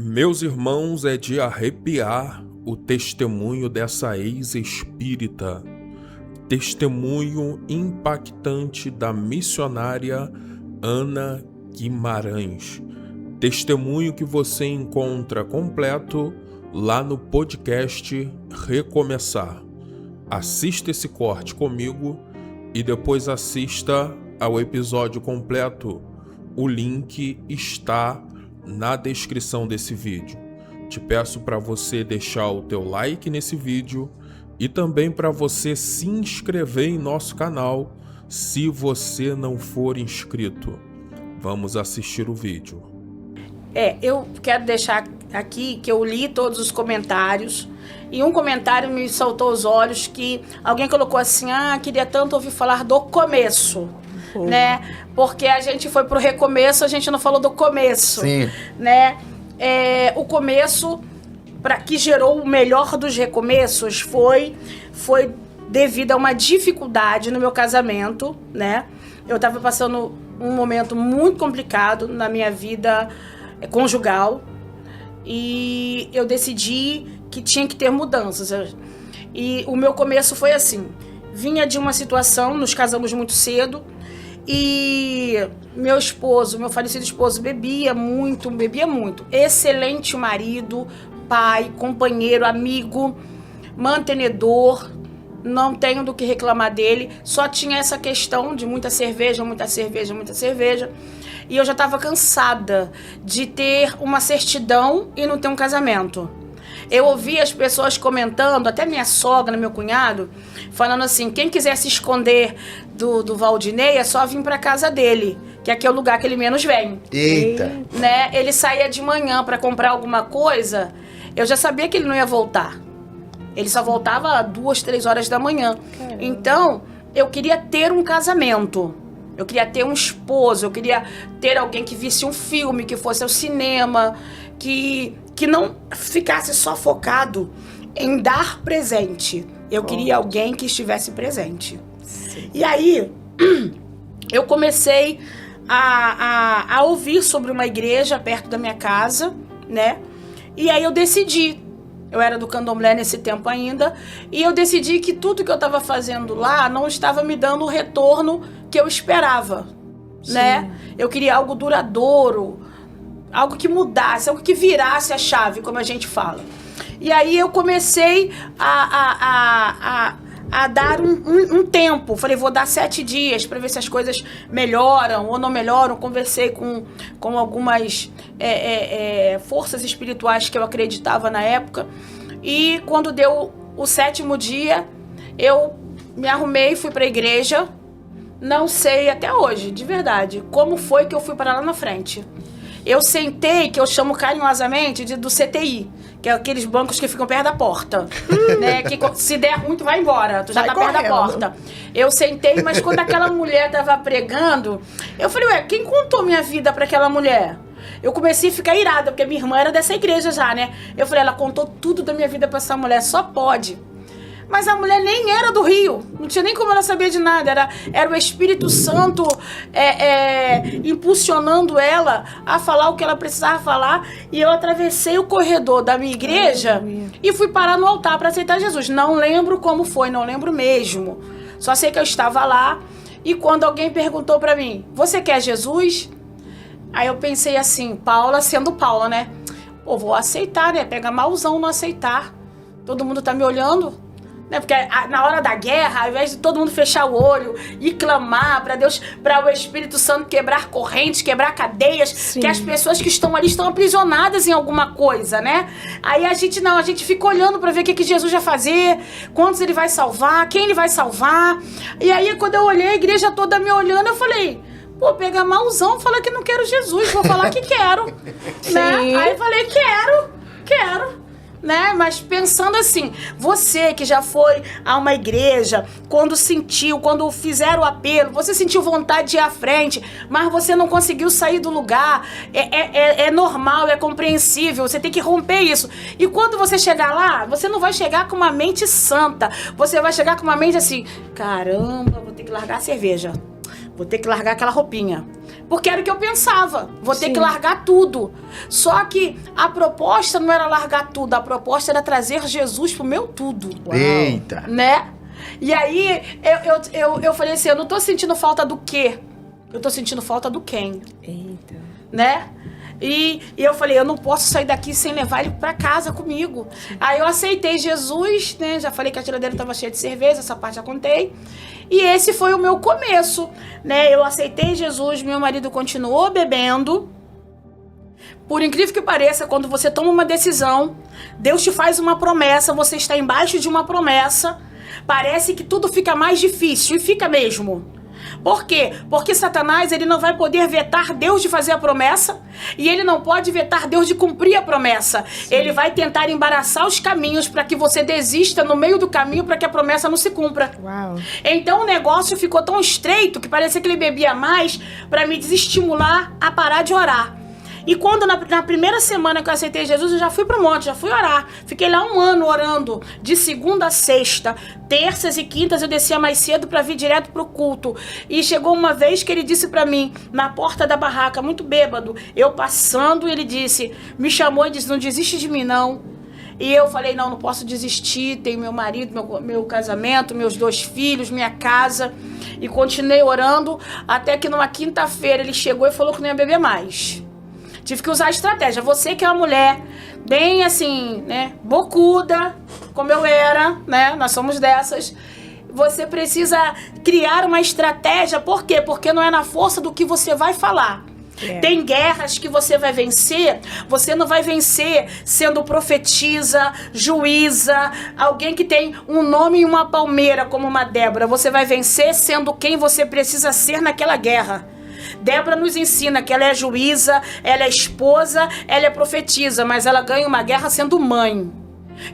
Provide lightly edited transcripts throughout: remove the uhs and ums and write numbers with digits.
Meus irmãos, é de arrepiar o testemunho dessa ex-espírita. Testemunho impactante da missionária Ana Guimarães. Testemunho que você encontra completo lá no podcast Recomeçar. Assista esse corte comigo e depois assista ao episódio completo. O link está na descrição desse vídeo. Te peço para você deixar o teu like nesse vídeo e também para você se inscrever em nosso canal se você não for inscrito. Vamos assistir o vídeo. Eu quero deixar aqui que eu li todos os comentários e um comentário me saltou aos olhos que alguém colocou assim: queria tanto ouvir falar do começo. Né? Porque a gente foi pro recomeço, a gente não falou do começo. Sim. Né? O começo, que gerou o melhor dos recomeços, foi devido a uma dificuldade no meu casamento, né? Eu estava passando um momento muito complicado na minha vida conjugal e eu decidi que tinha que ter mudanças. E o meu começo foi assim: vinha de uma situação, nos casamos muito cedo, e meu falecido esposo bebia muito. Excelente marido, pai, companheiro, amigo, mantenedor, não tenho do que reclamar dele. Só tinha essa questão de muita cerveja. E eu já estava cansada de ter uma certidão e não ter um casamento. Eu ouvi as pessoas comentando, até minha sogra, meu cunhado, falando assim: quem quiser se esconder do Valdinei é só vir pra casa dele, que aqui é o lugar que ele menos vem. Eita! Né? Ele saía de manhã pra comprar alguma coisa, eu já sabia que ele não ia voltar. Ele só voltava 2, 3 horas da manhã. Caramba. Então, eu queria ter um casamento. Eu queria ter um esposo, eu queria ter alguém que visse um filme, que fosse ao cinema, que não ficasse só focado em dar presente. Eu queria alguém que estivesse presente. Sim. E aí, eu comecei a ouvir sobre uma igreja perto da minha casa, né? E aí eu decidi, eu era do candomblé nesse tempo ainda, e eu decidi que tudo que eu estava fazendo lá não estava me dando o retorno que eu esperava, né? Eu queria algo duradouro, algo que mudasse, algo que virasse a chave, como a gente fala. E aí eu comecei a dar um tempo. Falei, vou dar 7 dias para ver se as coisas melhoram ou não melhoram. Conversei com algumas forças espirituais que eu acreditava na época. E quando deu o 7º dia, eu me arrumei, fui para a igreja. Não sei até hoje, de verdade, como foi que eu fui para lá na frente. Eu sentei, que eu chamo carinhosamente do CTI, que é aqueles bancos que ficam perto da porta, né? Que se der ruim, tu vai embora, tu já tá perto da porta. Eu sentei, mas quando aquela mulher tava pregando, eu falei, quem contou minha vida pra aquela mulher? Eu comecei a ficar irada, porque minha irmã era dessa igreja já, né? Eu falei, ela contou tudo da minha vida pra essa mulher, só pode. Mas a mulher nem era do Rio, não tinha nem como ela saber de nada, era o Espírito Santo impulsionando ela a falar o que ela precisava falar. E eu atravessei o corredor da minha igreja e fui parar no altar para aceitar Jesus. Não lembro como foi, não lembro mesmo. Só sei que eu estava lá e quando alguém perguntou para mim, você quer Jesus? Aí eu pensei assim, Paula sendo Paula, né? Pô, vou aceitar, né? Pega malzão não aceitar. Todo mundo tá me olhando. Né? Porque na hora da guerra, ao invés de todo mundo fechar o olho e clamar para Deus, para o Espírito Santo quebrar correntes, quebrar cadeias, sim, que as pessoas que estão ali estão aprisionadas em alguma coisa, né? Aí a gente fica olhando para ver o que Jesus vai fazer, quantos ele vai salvar, quem ele vai salvar. E aí quando eu olhei a igreja toda me olhando, eu falei, pô, pega malzão, fala que não quero Jesus, vou falar que quero. Né? Aí eu falei, quero. Né? Mas pensando assim, você que já foi a uma igreja, quando fizeram o apelo, você sentiu vontade de ir à frente, mas você não conseguiu sair do lugar, é normal, é compreensível, você tem que romper isso. E quando você chegar lá, você não vai chegar com uma mente santa, você vai chegar com uma mente assim, caramba, vou ter que largar a cerveja, vou ter que largar aquela roupinha, Porque era o que eu pensava. Vou ter Sim. que largar tudo. Só que a proposta não era largar tudo. A proposta era trazer Jesus pro meu tudo. Uau. Eita. Né? E aí, eu falei assim, eu não tô sentindo falta do quê? Eu tô sentindo falta do quem. Eita. Né? E eu falei, eu não posso sair daqui sem levar ele pra casa comigo. Aí eu aceitei Jesus, né? Já falei que a geladeira tava cheia de cerveja, essa parte já contei. E esse foi o meu começo, né? Eu aceitei Jesus, meu marido continuou bebendo. Por incrível que pareça, quando você toma uma decisão, Deus te faz uma promessa, você está embaixo de uma promessa, parece que tudo fica mais difícil, e fica mesmo. Por quê? Porque Satanás, ele não vai poder vetar Deus de fazer a promessa, e ele não pode vetar Deus de cumprir a promessa. Sim. Ele vai tentar embaraçar os caminhos para que você desista no meio do caminho para que a promessa não se cumpra. Uau. Então o negócio ficou tão estreito que parecia que ele bebia mais para me desestimular a parar de orar. E quando na primeira semana que eu aceitei Jesus, eu já fui pro monte, já fui orar. Fiquei lá 1 ano orando, de segunda a sexta. Terças e quintas eu descia mais cedo para vir direto pro culto. E chegou uma vez que ele disse para mim, na porta da barraca, muito bêbado, eu passando, ele disse, me chamou e disse, não desiste de mim não. E eu falei, não posso desistir, tenho meu marido, meu casamento, meus 2 filhos, minha casa. E continuei orando, até que numa quinta-feira ele chegou e falou que não ia beber mais. Tive que usar a estratégia. Você que é uma mulher bem assim, né, bocuda, como eu era, né, nós somos dessas. Você precisa criar uma estratégia. Por quê? Porque não é na força do que você vai falar. É. Tem guerras que você vai vencer, você não vai vencer sendo profetisa, juíza, alguém que tem um nome e uma palmeira como uma Débora. Você vai vencer sendo quem você precisa ser naquela guerra. Débora nos ensina que ela é juíza, ela é esposa, ela é profetisa, mas ela ganha uma guerra sendo mãe.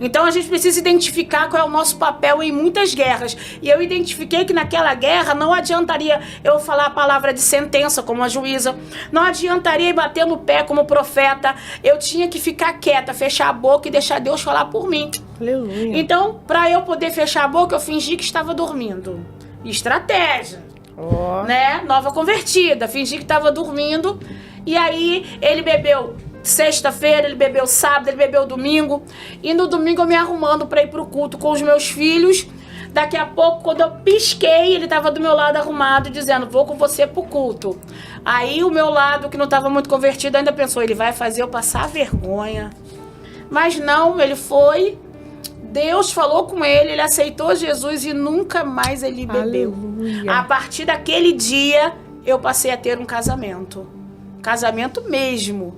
Então a gente precisa identificar qual é o nosso papel em muitas guerras. E eu identifiquei que naquela guerra não adiantaria eu falar a palavra de sentença como a juíza, não adiantaria bater no pé como profeta. Eu tinha que ficar quieta, fechar a boca e deixar Deus falar por mim. Aleluia. Então, para eu poder fechar a boca, eu fingi que estava dormindo. Estratégia. Oh. Né? Nova convertida, fingi que tava dormindo. E aí ele bebeu sexta-feira, ele bebeu sábado, ele bebeu domingo. E no domingo eu me arrumando pra ir pro culto com os meus filhos. Daqui a pouco, quando eu pisquei, ele tava do meu lado arrumado, dizendo, vou com você pro culto. Aí o meu lado, que não tava muito convertido, ainda pensou, ele vai fazer eu passar vergonha. Mas não, ele foi. Deus falou com ele, ele aceitou Jesus e nunca mais ele bebeu. Aleluia. A partir daquele dia, eu passei a ter um casamento. Casamento mesmo.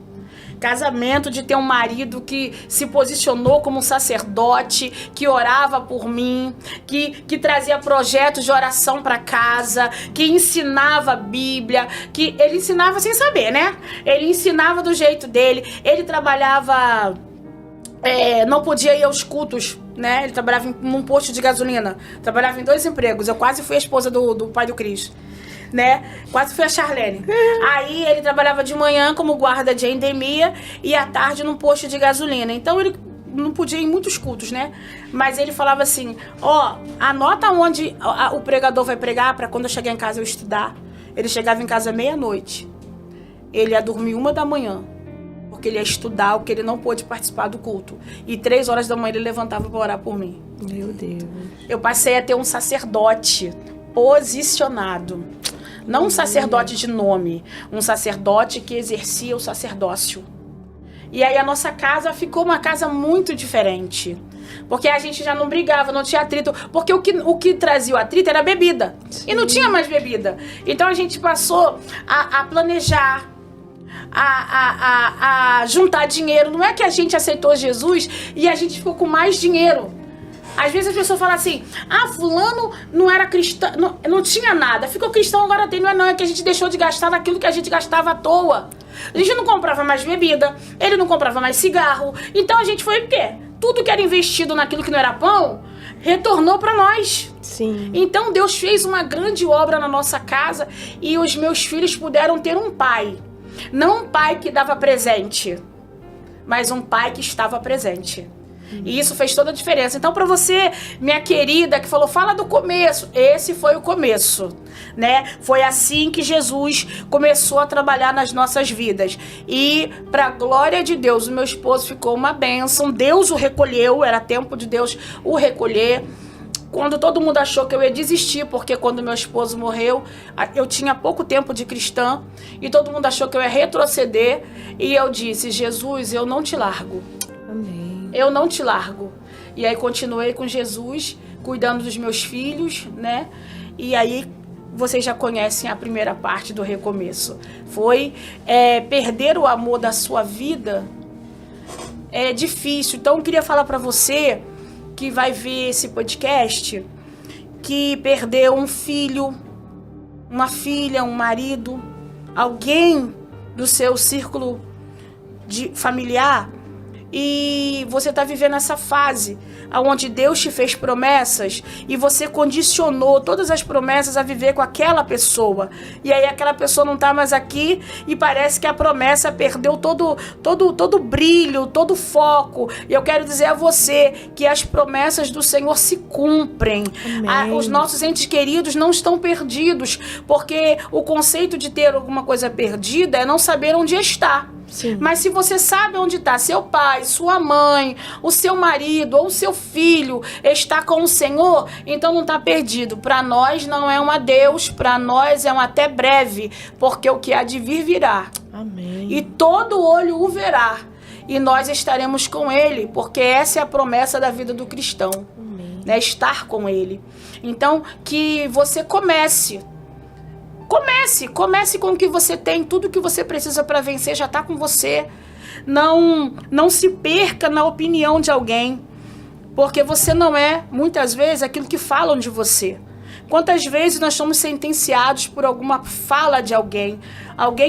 Casamento de ter um marido que se posicionou como um sacerdote, que orava por mim, que trazia projetos de oração para casa, que ensinava a Bíblia, que ele ensinava sem saber, né? Ele ensinava do jeito dele, ele trabalhava... não podia ir aos cultos, né? Ele trabalhava num posto de gasolina. Trabalhava em 2 empregos. Eu quase fui a esposa do pai do Cris, né? Quase fui a Charlene. Aí ele trabalhava de manhã como guarda de endemia e à tarde num posto de gasolina. Então ele não podia ir em muitos cultos, né? Mas ele falava assim, anota onde o pregador vai pregar para quando eu chegar em casa eu estudar. Ele chegava em casa meia-noite. Ele ia dormir 1 da manhã. Porque ele ia estudar, o que ele não pôde participar do culto. E 3 horas da manhã ele levantava para orar por mim. Meu Deus. Eu passei a ter um sacerdote posicionado. Não um sacerdote de nome. Um sacerdote que exercia o sacerdócio. E aí a nossa casa ficou uma casa muito diferente. Porque a gente já não brigava, não tinha atrito. Porque o que trazia o atrito era bebida. Sim. E não tinha mais bebida. Então a gente passou a planejar, a juntar dinheiro. Não é que a gente aceitou Jesus e a gente ficou com mais dinheiro. Às vezes as pessoas falam assim, fulano não era cristão, não tinha nada, ficou cristão, agora tem. Não, é que a gente deixou de gastar naquilo que a gente gastava à toa. A gente não comprava mais bebida, ele não comprava mais cigarro. Então a gente foi o quê? Tudo que era investido naquilo que não era pão, retornou para nós. Sim. Então Deus fez uma grande obra na nossa casa e os meus filhos puderam ter um pai. Não um pai que dava presente, mas um pai que estava presente. E isso fez toda a diferença. Então, para você, minha querida, que falou, fala do começo. Esse foi o começo, né? Foi assim que Jesus começou a trabalhar nas nossas vidas. E, para a glória de Deus, o meu esposo ficou uma bênção. Deus o recolheu, era tempo de Deus o recolher. Quando todo mundo achou que eu ia desistir, porque quando meu esposo morreu, eu tinha pouco tempo de cristã, e todo mundo achou que eu ia retroceder, e eu disse, Jesus, eu não te largo. Amém. Eu não te largo. E aí continuei com Jesus, cuidando dos meus filhos, né? E aí vocês já conhecem a primeira parte do recomeço. Foi perder o amor da sua vida. É difícil. Então eu queria falar para você que vai ver esse podcast, que perdeu um filho, uma filha, um marido, alguém do seu círculo familiar, e você está vivendo essa fase onde Deus te fez promessas e você condicionou todas as promessas a viver com aquela pessoa. E aí aquela pessoa não está mais aqui e parece que a promessa perdeu todo o brilho, todo o foco. E eu quero dizer a você que as promessas do Senhor se cumprem. Os nossos entes queridos não estão perdidos, porque o conceito de ter alguma coisa perdida é não saber onde está. Sim. Mas se você sabe onde está seu pai, sua mãe, o seu marido ou o seu filho está com o Senhor, então não está perdido. Para nós não é um adeus, para nós é um até breve, porque o que há de vir virá. Amém. E todo olho o verá, e nós estaremos com ele, porque essa é a promessa da vida do cristão. Amém. Né? Estar com ele. Então, que você comece com o que você tem, tudo que você precisa para vencer já está com você. Não se perca na opinião de alguém, porque você não é, muitas vezes, aquilo que falam de você. Quantas vezes nós somos sentenciados por alguma fala de alguém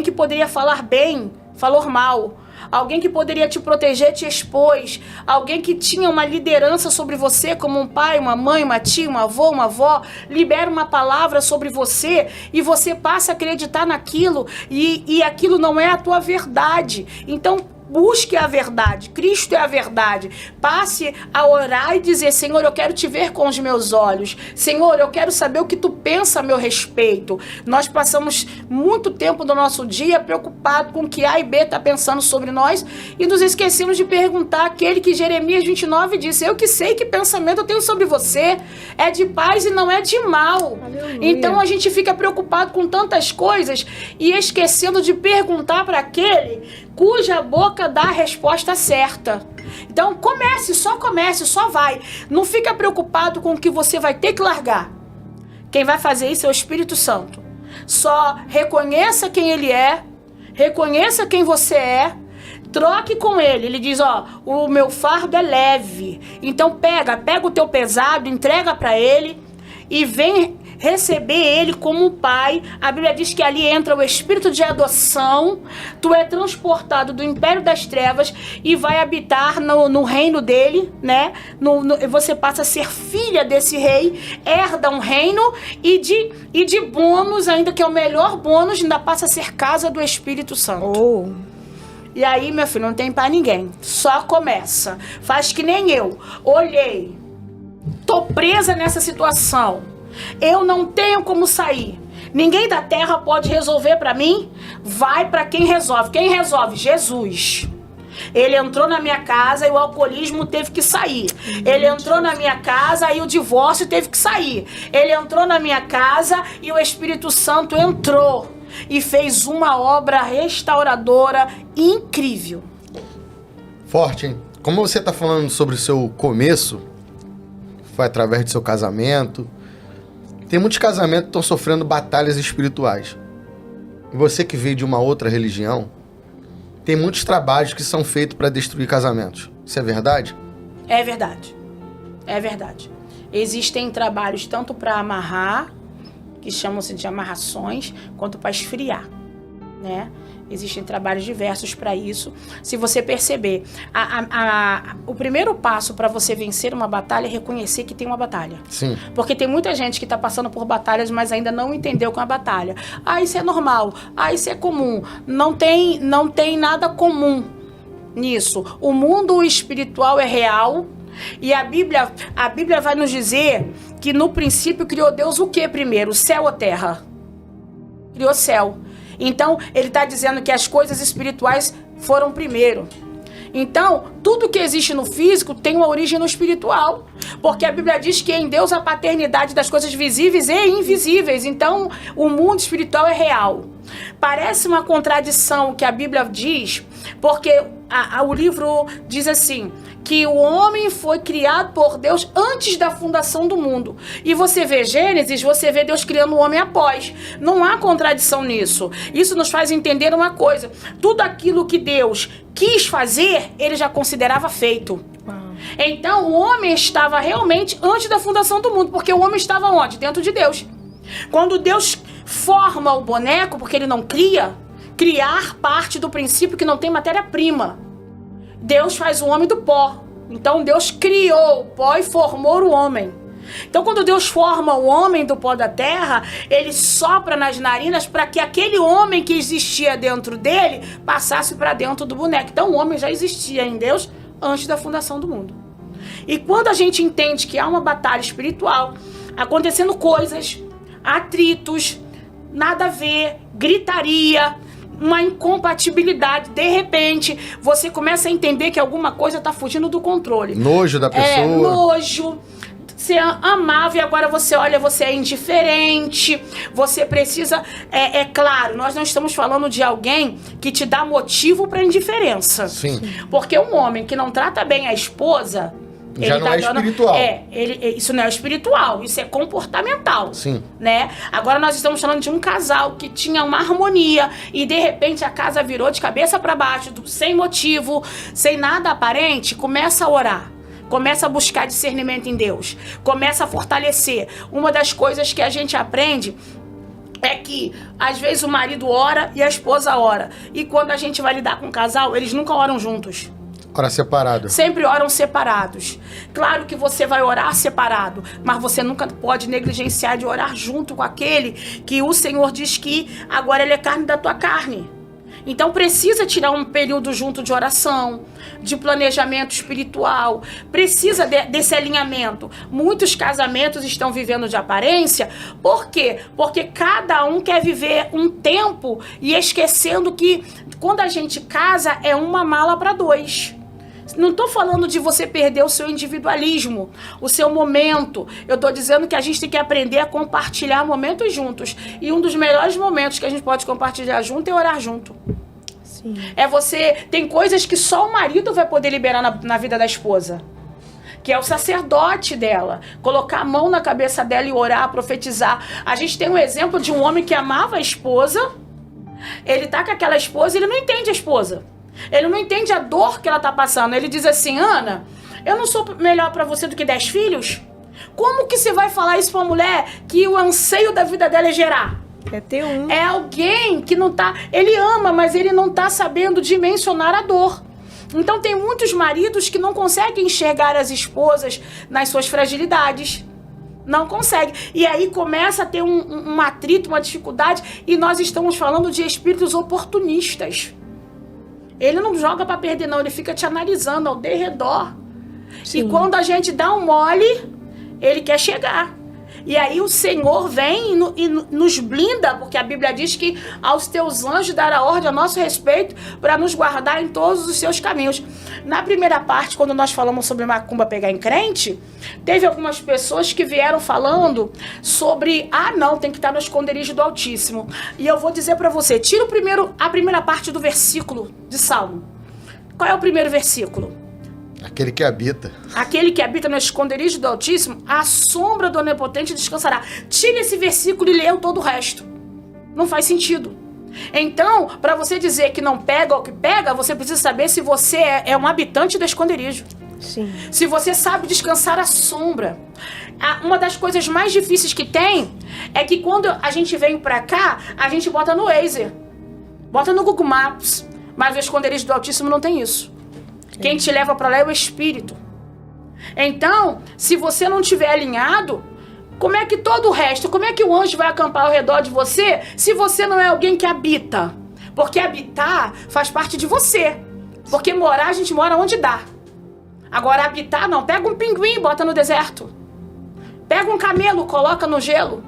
que poderia falar bem, falou mal. Alguém que poderia te proteger, te expôs. Alguém que tinha uma liderança sobre você, como um pai, uma mãe, uma tia, um avô, uma avó, libera uma palavra sobre você e você passa a acreditar naquilo e aquilo não é a tua verdade. Então, busque a verdade. Cristo é a verdade. Passe a orar e dizer, Senhor, eu quero te ver com os meus olhos. Senhor, eu quero saber o que tu pensa a meu respeito. Nós passamos muito tempo do nosso dia preocupado com o que A e B está pensando sobre nós e nos esquecemos de perguntar aquele que Jeremias 29 disse, eu que sei que pensamento eu tenho sobre você, é de paz e não é de mal. Aleluia. Então a gente fica preocupado com tantas coisas e esquecendo de perguntar para aquele cuja boca dá a resposta certa. Então só vai. Não fica preocupado com o que você vai ter que largar. Quem vai fazer isso é o Espírito Santo. Só reconheça quem ele é, reconheça quem você é, troque com ele. Ele diz, o meu fardo é leve. Então pega o teu pesado, entrega para ele e vem receber ele como pai. A Bíblia diz que ali entra o espírito de adoção. Tu é transportado do império das trevas e vai habitar no reino dele, né? Você passa a ser filha desse rei, herda um reino e de bônus, ainda que é o melhor bônus, ainda passa a ser casa do Espírito Santo. E aí, meu filho, não tem pra ninguém. Só começa. Faz que nem eu. Olhei. Tô presa nessa situação. Eu não tenho como sair. Ninguém da terra pode resolver pra mim. Vai pra quem resolve. Quem resolve? Jesus. Ele entrou na minha casa e o alcoolismo teve que sair. Ele entrou na minha casa e o divórcio teve que sair. Ele entrou na minha casa e o Espírito Santo entrou e fez uma obra restauradora incrível. Forte, hein? Como você está falando sobre o seu começo, foi através do seu casamento. Tem muitos casamentos que estão sofrendo batalhas espirituais. E você que veio de uma outra religião, tem muitos trabalhos que são feitos para destruir casamentos. Isso é verdade? É verdade. É verdade. Existem trabalhos tanto para amarrar, que chamam-se de amarrações, quanto para esfriar, né? Existem trabalhos diversos para isso. Se você perceber, o primeiro passo para você vencer uma batalha é reconhecer que tem uma batalha. Sim. Porque tem muita gente que está passando por batalhas, mas ainda não entendeu com a batalha. Isso é normal. Isso é comum. Não tem nada comum. nisso. O mundo espiritual é real e a Bíblia vai nos dizer que no princípio criou Deus o que primeiro? O céu ou terra? Criou céu. Então, ele está dizendo que as coisas espirituais foram primeiro. Então, tudo que existe no físico tem uma origem no espiritual. Porque a Bíblia diz que em Deus a paternidade das coisas visíveis e invisíveis. Então, o mundo espiritual é real. Parece uma contradição o que a Bíblia diz, porque o livro diz assim, que o homem foi criado por Deus antes da fundação do mundo. E você vê Gênesis, você vê Deus criando o homem após. Não há contradição nisso. Isso nos faz entender uma coisa. Tudo aquilo que Deus quis fazer, ele já considerava feito. Então, o homem estava realmente antes da fundação do mundo, porque o homem estava onde? Dentro de Deus. Quando Deus forma o boneco, porque ele não cria, criar parte do princípio que não tem matéria-prima. Deus faz o homem do pó. Então, Deus criou o pó e formou o homem. Então, quando Deus forma o homem do pó da terra, ele sopra nas narinas para que aquele homem que existia dentro dele passasse para dentro do boneco. Então, o homem já existia em Deus antes da fundação do mundo. E quando a gente entende que há uma batalha espiritual, acontecendo coisas, atritos, nada a ver, gritaria, uma incompatibilidade, de repente, você começa a entender que alguma coisa está fugindo do controle. Nojo da pessoa. Nojo. Você amava e agora você olha, você é indiferente, você precisa... É claro, nós não estamos falando de alguém que te dá motivo para indiferença. Sim. Porque um homem que não trata bem a esposa... Já não é espiritual. Isso não é espiritual, isso é comportamental. Sim. Né? Agora nós estamos falando de um casal que tinha uma harmonia e de repente a casa virou de cabeça para baixo, sem motivo, sem nada aparente, começa a orar. Começa a buscar discernimento em Deus. Começa a fortalecer. Uma das coisas que a gente aprende é que, às vezes, o marido ora e a esposa ora. E quando a gente vai lidar com o casal, eles nunca oram juntos. Ora separado. Sempre oram separados. Claro que você vai orar separado, mas você nunca pode negligenciar de orar junto com aquele que o Senhor diz que agora ele é carne da tua carne. Então precisa tirar um período junto de oração, de planejamento espiritual, precisa desse alinhamento. Muitos casamentos estão vivendo de aparência, por quê? Porque cada um quer viver um tempo e esquecendo que quando a gente casa é uma mala para dois. Não estou falando de você perder o seu individualismo, o seu momento. Eu estou dizendo que a gente tem que aprender a compartilhar momentos juntos. E um dos melhores momentos que a gente pode compartilhar junto é orar junto. Sim. Tem coisas que só o marido vai poder liberar na vida da esposa. Que é o sacerdote dela. Colocar a mão na cabeça dela e orar, profetizar. A gente tem um exemplo de um homem que amava a esposa. Ele tá com aquela esposa e ele não entende a esposa. Ele não entende a dor que ela tá passando. Ele diz assim, Ana, eu não sou melhor pra você do que 10 filhos? Como que você vai falar isso pra uma mulher que o anseio da vida dela é gerar? É ter um. É alguém que não tá... Ele ama, mas ele não tá sabendo dimensionar a dor. Então tem muitos maridos que não conseguem enxergar as esposas nas suas fragilidades. Não consegue. E aí começa a ter um atrito, uma dificuldade. E nós estamos falando de espíritos oportunistas. Ele não joga pra perder, não. Ele fica te analisando ao derredor. Sim. E quando a gente dá um mole, ele quer chegar. E aí o Senhor vem e nos blinda, porque a Bíblia diz que aos teus anjos dará ordem a nosso respeito para nos guardar em todos os seus caminhos. Na primeira parte, quando nós falamos sobre macumba pegar em crente, teve algumas pessoas que vieram falando sobre, não, tem que estar no esconderijo do Altíssimo. E eu vou dizer para você, tira a primeira parte do versículo de Salmo. Qual é o primeiro versículo? Aquele que habita. Aquele que habita no esconderijo do Altíssimo, a sombra do Onipotente descansará. Tira esse versículo e lê todo o resto. Não faz sentido. Então, para você dizer que não pega ou que pega, você precisa saber se você é um habitante do esconderijo. Sim. Se você sabe descansar à sombra. Uma das coisas mais difíceis que tem é que quando a gente vem pra cá, a gente bota no Waze, bota no Google Maps, mas o esconderijo do Altíssimo não tem isso. Quem te leva para lá é o Espírito. Então, se você não estiver alinhado, como é que todo o resto, como é que o anjo vai acampar ao redor de você se você não é alguém que habita? Porque habitar faz parte de você. Porque morar, a gente mora onde dá. Agora, habitar, não. Pega um pinguim e bota no deserto. Pega um camelo, coloca no gelo.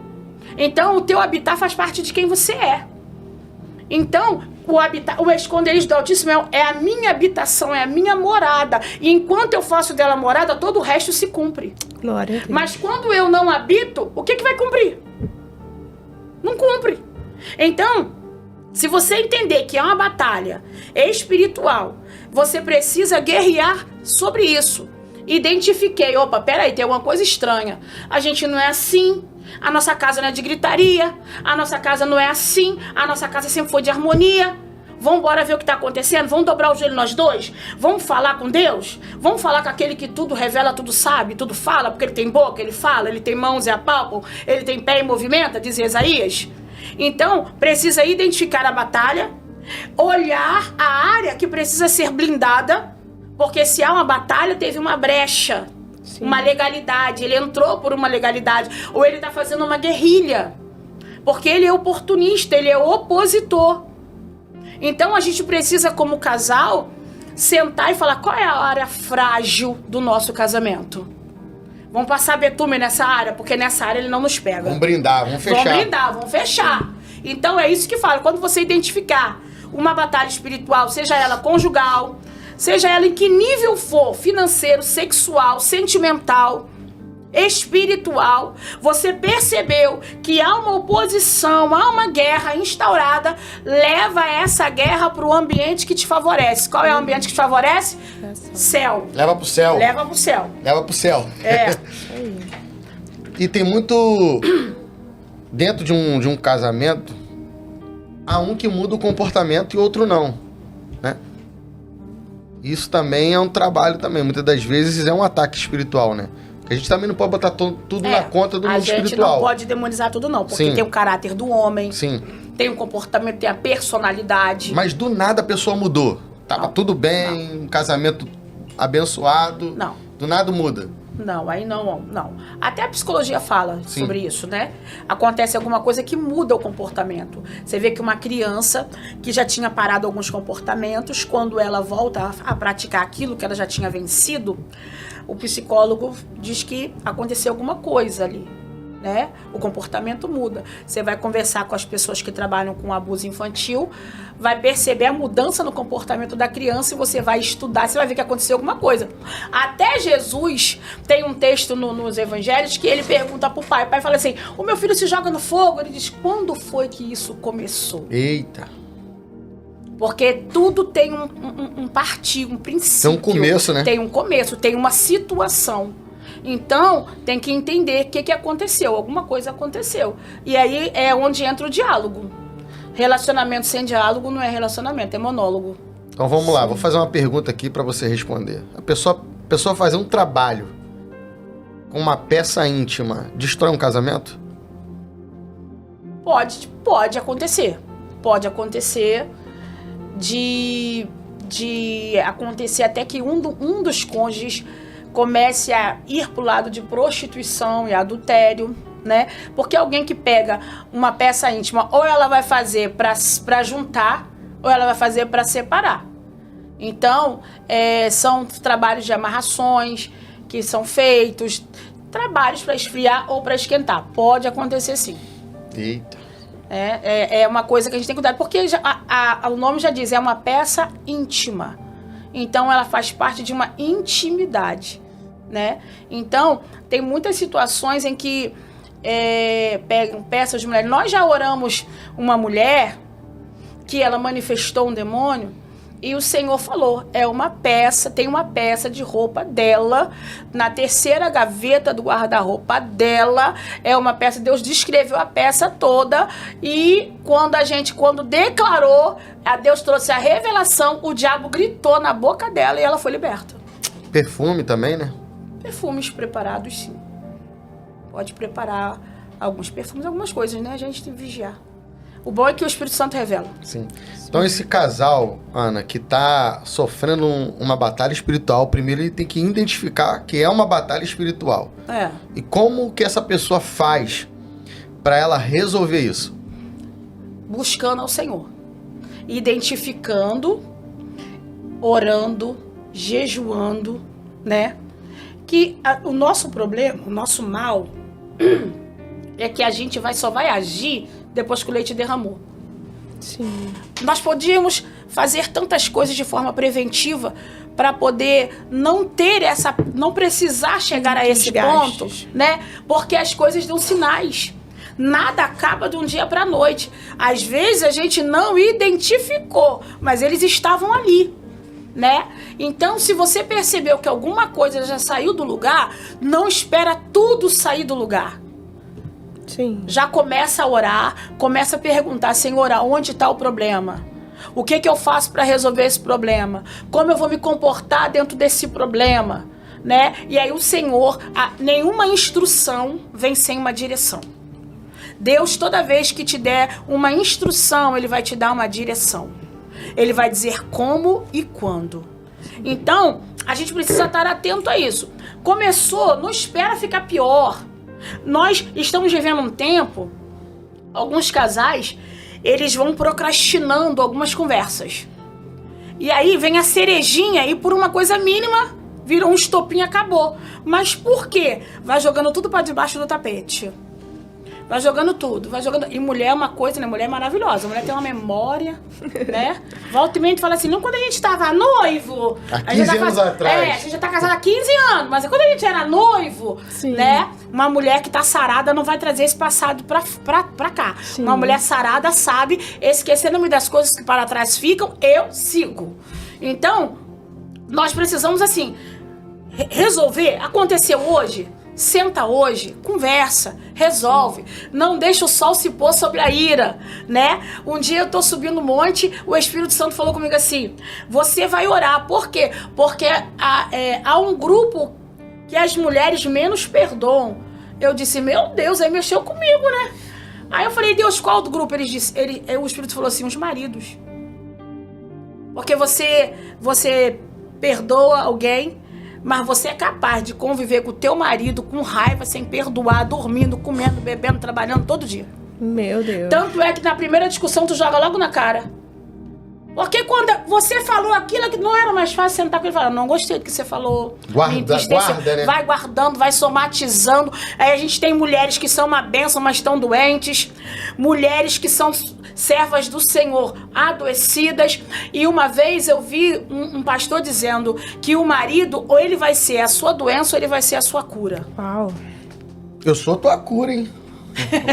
Então, o teu habitar faz parte de quem você é. Então, o esconderijo do Altíssimo é a minha habitação, é a minha morada. E enquanto eu faço dela morada, todo o resto se cumpre. Glória a Deus. Mas quando eu não habito, o que vai cumprir? Não cumpre. Então, se você entender que é uma batalha espiritual, você precisa guerrear sobre isso. Identifiquei, opa, peraí, tem alguma coisa estranha. A gente não é assim. A nossa casa não é de gritaria. A nossa casa não é assim. A nossa casa sempre foi de harmonia. Vamos embora ver o que está acontecendo? Vamos dobrar o joelho nós dois? Vamos falar com Deus? Vamos falar com aquele que tudo revela, tudo sabe, tudo fala, porque ele tem boca, ele fala, ele tem mãos e apalpam, ele tem pé e movimenta, diz Isaías. Então, precisa identificar a batalha, olhar a área que precisa ser blindada, porque se há uma batalha, teve uma brecha. Sim. Uma legalidade, ele entrou por uma legalidade, ou ele está fazendo uma guerrilha, porque ele é oportunista, ele é opositor. Então a gente precisa, como casal, sentar e falar qual é a área frágil do nosso casamento. Vamos passar betume nessa área, porque nessa área ele não nos pega. Vamos brindar, vamos fechar. Vamos brindar, vamos fechar. Então é isso que fala, quando você identificar uma batalha espiritual, seja ela conjugal, seja ela em que nível for, financeiro, sexual, sentimental, espiritual, você percebeu que há uma oposição, há uma guerra instaurada, leva essa guerra para o ambiente que te favorece. Qual é o ambiente que te favorece? Céu. Leva pro céu. Leva pro céu. Leva pro céu. É. E tem muito... Dentro de um casamento, há um que muda o comportamento e outro não, né? Isso também é um trabalho também. Muitas das vezes é um ataque espiritual, né? Porque a gente também não pode botar tudo na conta do mundo espiritual. A gente não pode demonizar tudo não, porque tem o caráter do homem, tem o comportamento, tem a personalidade. Mas do nada a pessoa mudou. Tava tudo bem, um casamento abençoado. Não. Do nada muda. Não, aí não. Até a psicologia fala sobre isso, né? Acontece alguma coisa que muda o comportamento. Você vê que uma criança que já tinha parado alguns comportamentos, quando ela volta a praticar aquilo que ela já tinha vencido, o psicólogo diz que aconteceu alguma coisa ali, né? O comportamento muda. Você vai conversar com as pessoas que trabalham com abuso infantil, vai perceber a mudança no comportamento da criança e você vai estudar, você vai ver que aconteceu alguma coisa. Até Jesus tem um texto nos evangelhos que ele pergunta pro pai, o pai fala assim, o meu filho se joga no fogo, ele diz, quando foi que isso começou? Eita! Porque tudo tem um partido, um princípio. Tem um começo, né? Tem um começo, tem uma situação. Então, tem que entender o que aconteceu. Alguma coisa aconteceu. E aí é onde entra o diálogo. Relacionamento sem diálogo não é relacionamento, é monólogo. Então vamos lá, vou fazer uma pergunta aqui para você responder. A pessoa fazer um trabalho com uma peça íntima destrói um casamento? Pode acontecer. Pode acontecer de acontecer até que um dos cônjuges comece a ir pro lado de prostituição e adultério, né? Porque alguém que pega uma peça íntima, ou ela vai fazer para juntar, ou ela vai fazer para separar. Então, são trabalhos de amarrações que são feitos, trabalhos para esfriar ou para esquentar. Pode acontecer sim. Eita. É uma coisa que a gente tem que cuidar, porque o nome já diz, é uma peça íntima. Então, ela faz parte de uma intimidade, né? Então, tem muitas situações em que pegam peças de mulher. Nós já oramos uma mulher que ela manifestou um demônio e o Senhor falou, tem uma peça de roupa dela na terceira gaveta do guarda-roupa dela, é uma peça, Deus descreveu a peça toda e quando declarou, a Deus trouxe a revelação, o diabo gritou na boca dela e ela foi liberta. Perfume também, né? Perfumes preparados, sim. Pode preparar alguns perfumes, algumas coisas, né? A gente tem que vigiar. O bom é que o Espírito Santo revela. Sim. Então esse casal, Ana, que tá sofrendo uma batalha espiritual, primeiro ele tem que identificar que é uma batalha espiritual. E como que essa pessoa faz para ela resolver isso? Buscando ao Senhor. Identificando orando, jejuando, né? Que o nosso problema, o nosso mal, é que a gente só vai agir depois que o leite derramou. Sim. Nós podíamos fazer tantas coisas de forma preventiva para poder não precisar chegar a esse ponto, né? Porque as coisas dão sinais. Nada acaba de um dia para a noite. Às vezes a gente não identificou, mas eles estavam ali, né? Então, se você percebeu que alguma coisa já saiu do lugar, não espera tudo sair do lugar. Sim. Já começa a orar, começa a perguntar: Senhor, onde está o problema? O que eu faço para resolver esse problema? Como eu vou me comportar dentro desse problema? Né? E aí o Senhor, nenhuma instrução vem sem uma direção. Deus, toda vez que te der uma instrução, Ele vai te dar uma direção. Ele vai dizer como e quando. Então, a gente precisa estar atento a isso. Começou, não espera ficar pior. Nós estamos vivendo um tempo, alguns casais, eles vão procrastinando algumas conversas. E aí vem a cerejinha e por uma coisa mínima, virou um estopim e acabou. Mas por quê? Vai jogando tudo para debaixo do tapete. Vai jogando tudo, vai jogando. E mulher é uma coisa, né? Mulher é maravilhosa. Mulher tem uma memória, né? Volta e meia fala assim, não quando a gente tava noivo. Há 15 anos atrás. A gente já tá casada há 15 anos, mas quando a gente era noivo, sim, né? Uma mulher que tá sarada não vai trazer esse passado pra cá. Sim. Uma mulher sarada sabe, esquecendo-me das coisas que para trás ficam, eu sigo. Então, nós precisamos, assim, resolver. Aconteceu hoje? Senta hoje, conversa, resolve. Não deixa o sol se pôr sobre a ira, né? Um dia eu tô subindo um monte, o Espírito Santo falou comigo assim, você vai orar. Por quê? Porque há um grupo que as mulheres menos perdoam. Eu disse, meu Deus, aí mexeu comigo, né? Aí eu falei, Deus, qual do grupo? O Espírito falou assim, os maridos. Porque você perdoa alguém, mas você é capaz de conviver com o teu marido com raiva, sem perdoar, dormindo, comendo, bebendo, trabalhando todo dia. Meu Deus. Tanto é que na primeira discussão tu joga logo na cara. Porque quando você falou aquilo que não era mais fácil sentar com ele e falar, não gostei do que você falou. Guarda, né? Vai guardando, vai somatizando. Aí a gente tem mulheres que são uma bênção, mas estão doentes. Mulheres que são servas do Senhor, adoecidas. E uma vez eu vi um pastor dizendo que o marido, ou ele vai ser a sua doença, ou ele vai ser a sua cura. Uau. Eu sou tua cura, hein?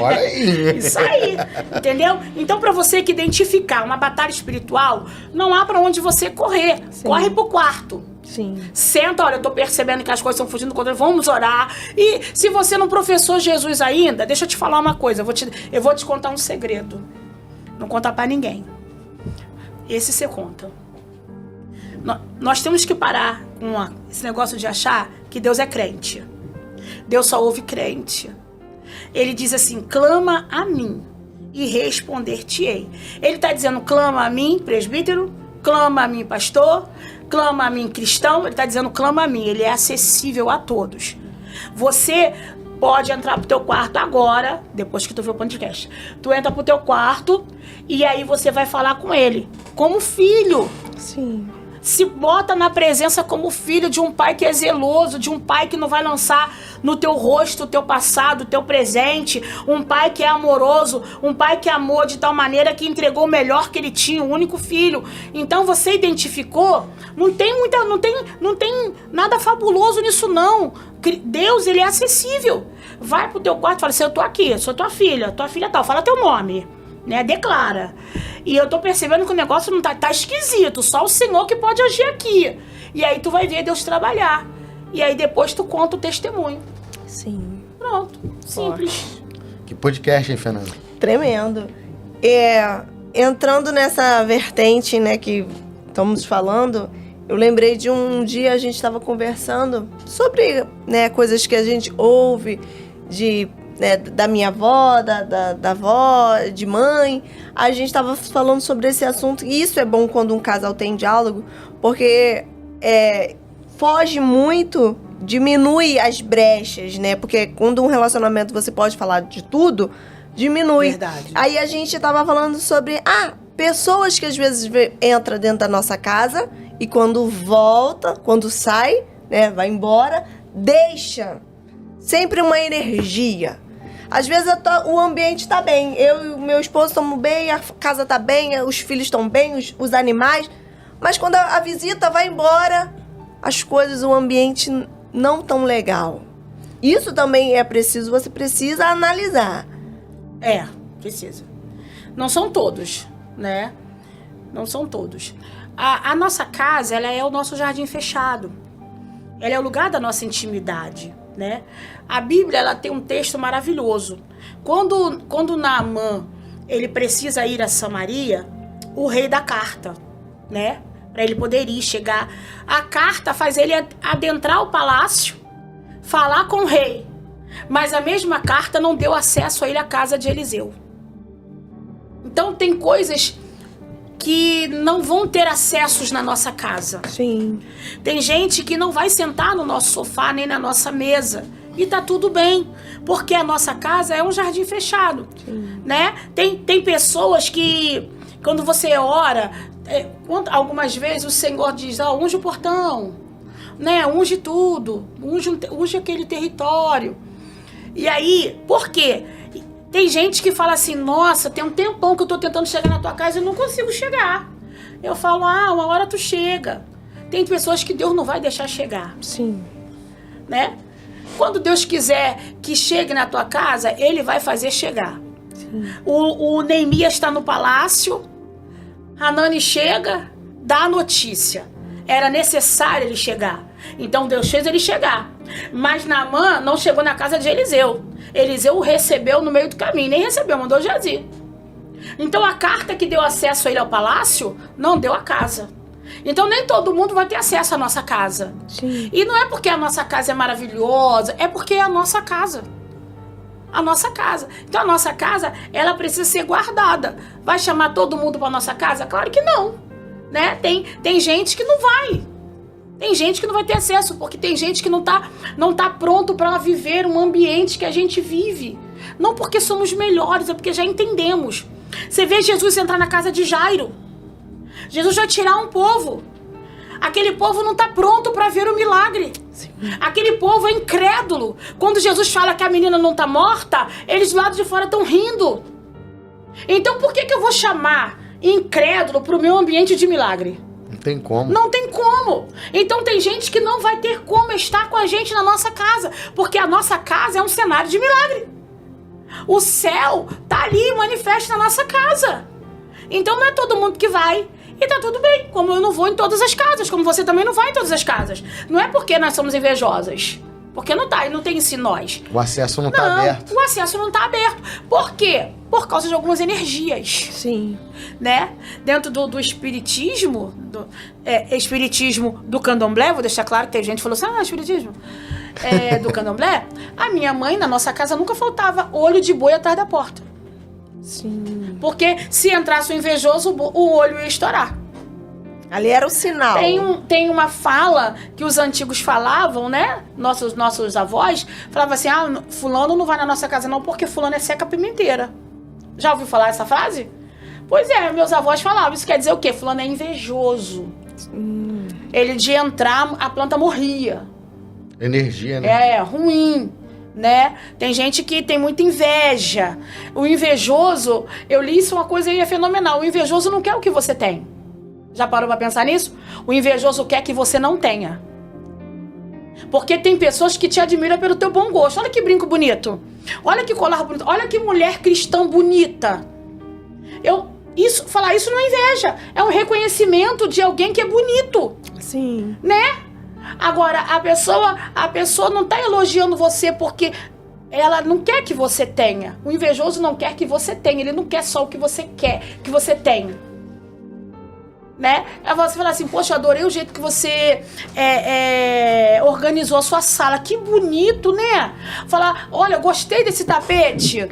Olha aí. Isso aí, entendeu? Então, pra você que identificar uma batalha espiritual, não há pra onde você correr. Sim. Corre pro quarto. Sim. Senta, olha, eu tô percebendo que as coisas estão fugindo do controle, vamos orar. E se você não professou Jesus ainda, deixa eu te falar uma coisa, eu vou te contar um segredo. Não conta pra ninguém. Esse você conta. Nós temos que parar com esse negócio de achar que Deus é crente. Deus só ouve crente. Ele diz assim, clama a mim e responder-te-ei. Ele está dizendo, clama a mim, presbítero, clama a mim, pastor, clama a mim, cristão. Ele está dizendo, clama a mim. Ele é acessível a todos. Você pode entrar pro teu quarto agora, depois que tu vê o podcast. Tu entra pro teu quarto e aí você vai falar com ele, como filho. Sim. Se bota na presença como filho de um pai que é zeloso, de um pai que não vai lançar no teu rosto o teu passado, o teu presente, um pai que é amoroso, um pai que amou de tal maneira que entregou o melhor que ele tinha, o único filho. Então você identificou, não tem nada fabuloso nisso não. Deus, ele é acessível. Vai pro teu quarto e fala assim, eu tô aqui, sou tua filha tal, fala teu nome, né? Declara. E eu tô percebendo que o negócio não tá esquisito, só o Senhor que pode agir aqui. E aí tu vai ver Deus trabalhar. E aí depois tu conta o testemunho. Sim. Pronto, simples. Que podcast, hein, Fernanda? Tremendo. Entrando nessa vertente, né, que estamos falando, eu lembrei de um dia a gente estava conversando sobre, né, coisas que a gente ouve da minha avó, da avó, de mãe. A gente estava falando sobre esse assunto, e isso é bom quando um casal tem diálogo, porque foge muito, diminui as brechas, né? Porque quando um relacionamento você pode falar de tudo, diminui. Verdade. Aí a gente estava falando sobre, pessoas que às vezes entram dentro da nossa casa e quando volta, quando sai, né, vai embora, deixa sempre uma energia. Às vezes o ambiente tá bem, eu e o meu esposo estamos bem, a casa tá bem, os filhos estão bem, os animais, mas quando a visita vai embora, as coisas, o ambiente não tão legal. Isso também é preciso, você precisa analisar. Precisa. Não são todos, né? Não são todos. A nossa casa, ela é o nosso jardim fechado. Ela é o lugar da nossa intimidade, né? A Bíblia, ela tem um texto maravilhoso. Quando Naamã, ele precisa ir a Samaria, o rei dá carta, né? Para ele poder ir, chegar. A carta faz ele adentrar o palácio, falar com o rei. Mas a mesma carta não deu acesso a ele à casa de Eliseu. Então tem coisas que não vão ter acessos na nossa casa. Sim. Tem gente que não vai sentar no nosso sofá nem na nossa mesa. E tá tudo bem, porque a nossa casa é um jardim fechado, né? Tem pessoas que, quando você ora, algumas vezes o Senhor diz, unge o portão, né? Unge tudo, unge aquele território. E aí, por quê? Tem gente que fala assim, nossa, tem um tempão que eu tô tentando chegar na tua casa e não consigo chegar. Eu falo, uma hora tu chega. Tem pessoas que Deus não vai deixar chegar. Sim. Né? Quando Deus quiser que chegue na tua casa, Ele vai fazer chegar. Sim. O Neemias está no palácio, Hanani chega, dá a notícia. Era necessário ele chegar. Então Deus fez ele chegar. Mas Naamã não chegou na casa de Eliseu. Eliseu o recebeu no meio do caminho. Nem recebeu, mandou Geazi. Então a carta que deu acesso a ele ao palácio não deu a casa. Então nem todo mundo vai ter acesso à nossa casa. Sim. E não é porque a nossa casa é maravilhosa, é porque é a nossa casa. A nossa casa. Então a nossa casa, ela precisa ser guardada. Vai chamar todo mundo para nossa casa? Claro que não. Né? Tem gente que não vai. Tem gente que não vai ter acesso, porque tem gente que não tá pronto para viver um ambiente que a gente vive. Não porque somos melhores, é porque já entendemos. Você vê Jesus entrar na casa de Jairo. Jesus vai tirar um povo. Aquele povo não está pronto para ver o milagre. Sim. Aquele povo é incrédulo. Quando Jesus fala que a menina não está morta, eles do lado de fora estão rindo. Então por que eu vou chamar incrédulo para o meu ambiente de milagre? Não tem como. Não tem como. Então tem gente que não vai ter como estar com a gente na nossa casa, porque a nossa casa é um cenário de milagre. O céu tá ali, manifesta na nossa casa. Então não é todo mundo que vai. E tá tudo bem, como eu não vou em todas as casas, como você também não vai em todas as casas. Não é porque nós somos invejosas. Porque não tem esse nós. O acesso não tá aberto. O acesso não tá aberto. Por quê? Por causa de algumas energias. Sim. Né? Dentro do espiritismo, espiritismo do candomblé, vou deixar claro que tem gente que falou assim, espiritismo do candomblé, a minha mãe, na nossa casa, nunca faltava olho de boi atrás da porta. Sim. Porque se entrasse o invejoso, o olho ia estourar. Ali era o sinal. Tem uma fala que os antigos falavam, né? Nossos avós falavam assim, fulano não vai na nossa casa não, porque fulano é seca pimenteira. Já ouviu falar essa frase? Pois é, meus avós falavam. Isso quer dizer o quê? Fulano é invejoso. Ele de entrar, a planta morria. Energia, né? É, ruim. Né? Tem gente que tem muita inveja. O invejoso, eu li isso, uma coisa aí é fenomenal. O invejoso não quer o que você tem. Já parou pra pensar nisso? O invejoso quer que você não tenha. Porque tem pessoas que te admiram pelo teu bom gosto. Olha que brinco bonito. Olha que colar bonito. Olha que mulher cristã bonita. Falar isso não é inveja. É um reconhecimento de alguém que é bonito. Sim. Né? Agora, a pessoa não tá elogiando você porque ela não quer que você tenha. O invejoso não quer que você tenha. Ele não quer só o que você quer que você tenha. Né? Você fala assim, poxa, eu adorei o jeito que você organizou a sua sala. Que bonito, né? Falar, olha, eu gostei desse tapete.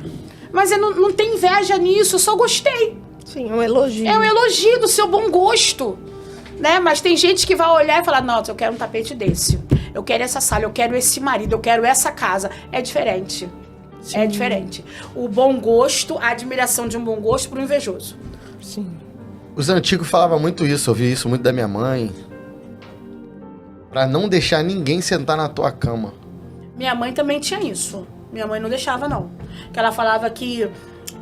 Mas eu não tenho inveja nisso, eu só gostei. Sim, é um elogio. É um elogio do seu bom gosto. Né? Mas tem gente que vai olhar e falar, nossa, eu quero um tapete desse. Eu quero essa sala, eu quero esse marido, eu quero essa casa. É diferente. Sim. É diferente. O bom gosto, a admiração de um bom gosto para o invejoso. Sim. Os antigos falavam muito isso, eu ouvi isso muito da minha mãe. Pra não deixar ninguém sentar na tua cama. Minha mãe também tinha isso. Minha mãe não deixava, não. Que ela falava que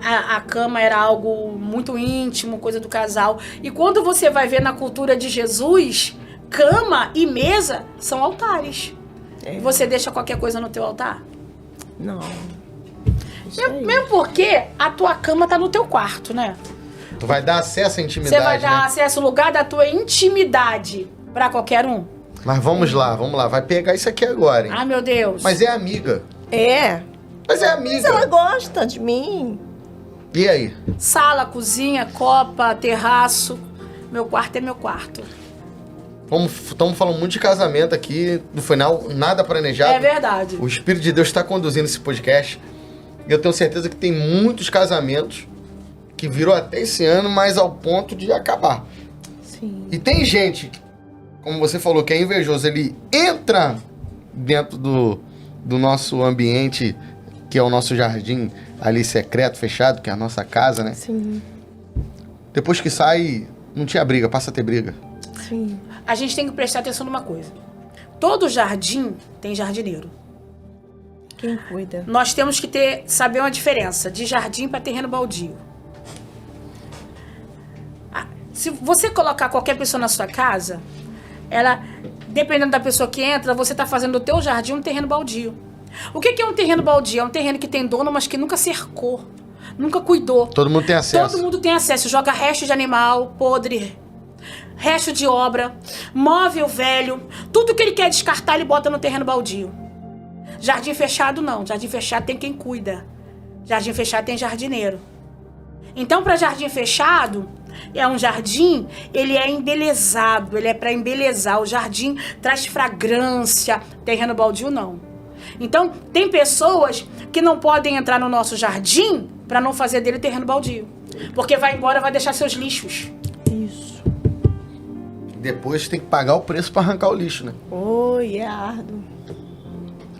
a cama era algo muito íntimo, coisa do casal. E quando você vai ver na cultura de Jesus, cama e mesa são altares. Você deixa qualquer coisa no teu altar? Não. Mesmo porque a tua cama tá no teu quarto, né? Tu vai dar acesso à intimidade, Você vai dar né? acesso ao lugar da tua intimidade pra qualquer um. Mas vamos lá. Vai pegar isso aqui agora, hein? Ai, meu Deus. Mas é amiga. Mas é amiga. Mas ela gosta de mim. E aí? Sala, cozinha, copa, terraço. Meu quarto é meu quarto. Estamos falando muito de casamento aqui. No final, nada planejado. É verdade. O Espírito de Deus está conduzindo esse podcast. E eu tenho certeza que tem muitos casamentos que virou até esse ano, mas ao ponto de acabar. Sim. E tem gente, como você falou, que é invejoso. Ele entra dentro do nosso ambiente, que é o nosso jardim ali secreto, fechado, que é a nossa casa, né? Sim. Depois que sai, não tinha briga, passa a ter briga. Sim. A gente tem que prestar atenção numa coisa. Todo jardim tem jardineiro. Quem cuida? Nós temos que saber uma diferença de jardim para terreno baldio. Se você colocar qualquer pessoa na sua casa, ela, dependendo da pessoa que entra, você está fazendo do teu jardim um terreno baldio. O que é um terreno baldio? É um terreno que tem dono, mas que nunca cercou, nunca cuidou. Todo mundo tem acesso. Todo mundo tem acesso. Joga resto de animal podre, resto de obra, móvel velho, tudo que ele quer descartar, ele bota no terreno baldio. Jardim fechado, não. Jardim fechado tem quem cuida. Jardim fechado tem jardineiro. Então, para jardim fechado, é um jardim, ele é embelezado, ele é para embelezar. O jardim traz fragrância, terreno baldio, não. Então, tem pessoas que não podem entrar no nosso jardim para não fazer dele terreno baldio. Porque vai embora, vai deixar seus lixos. Isso. Depois tem que pagar o preço para arrancar o lixo, né? Oi, é árduo.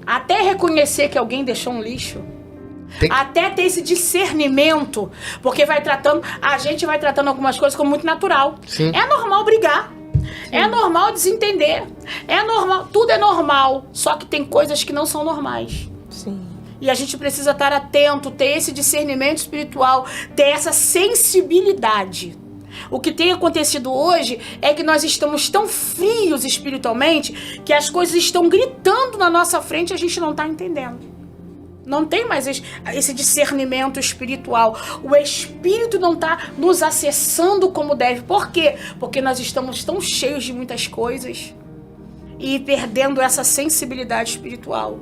Até reconhecer que alguém deixou um lixo. Tem... Até ter esse discernimento. Porque a gente vai tratando algumas coisas como muito natural. Sim. É normal brigar. Sim. É normal desentender. É normal, tudo é normal. Só que tem coisas que não são normais. Sim. E a gente precisa estar atento, ter esse discernimento espiritual, ter essa sensibilidade. O que tem acontecido hoje é que nós estamos tão frios espiritualmente que as coisas estão gritando na nossa frente e a gente não está entendendo. Não tem mais esse discernimento espiritual. O Espírito não está nos acessando como deve. Por quê? Porque nós estamos tão cheios de muitas coisas e perdendo essa sensibilidade espiritual.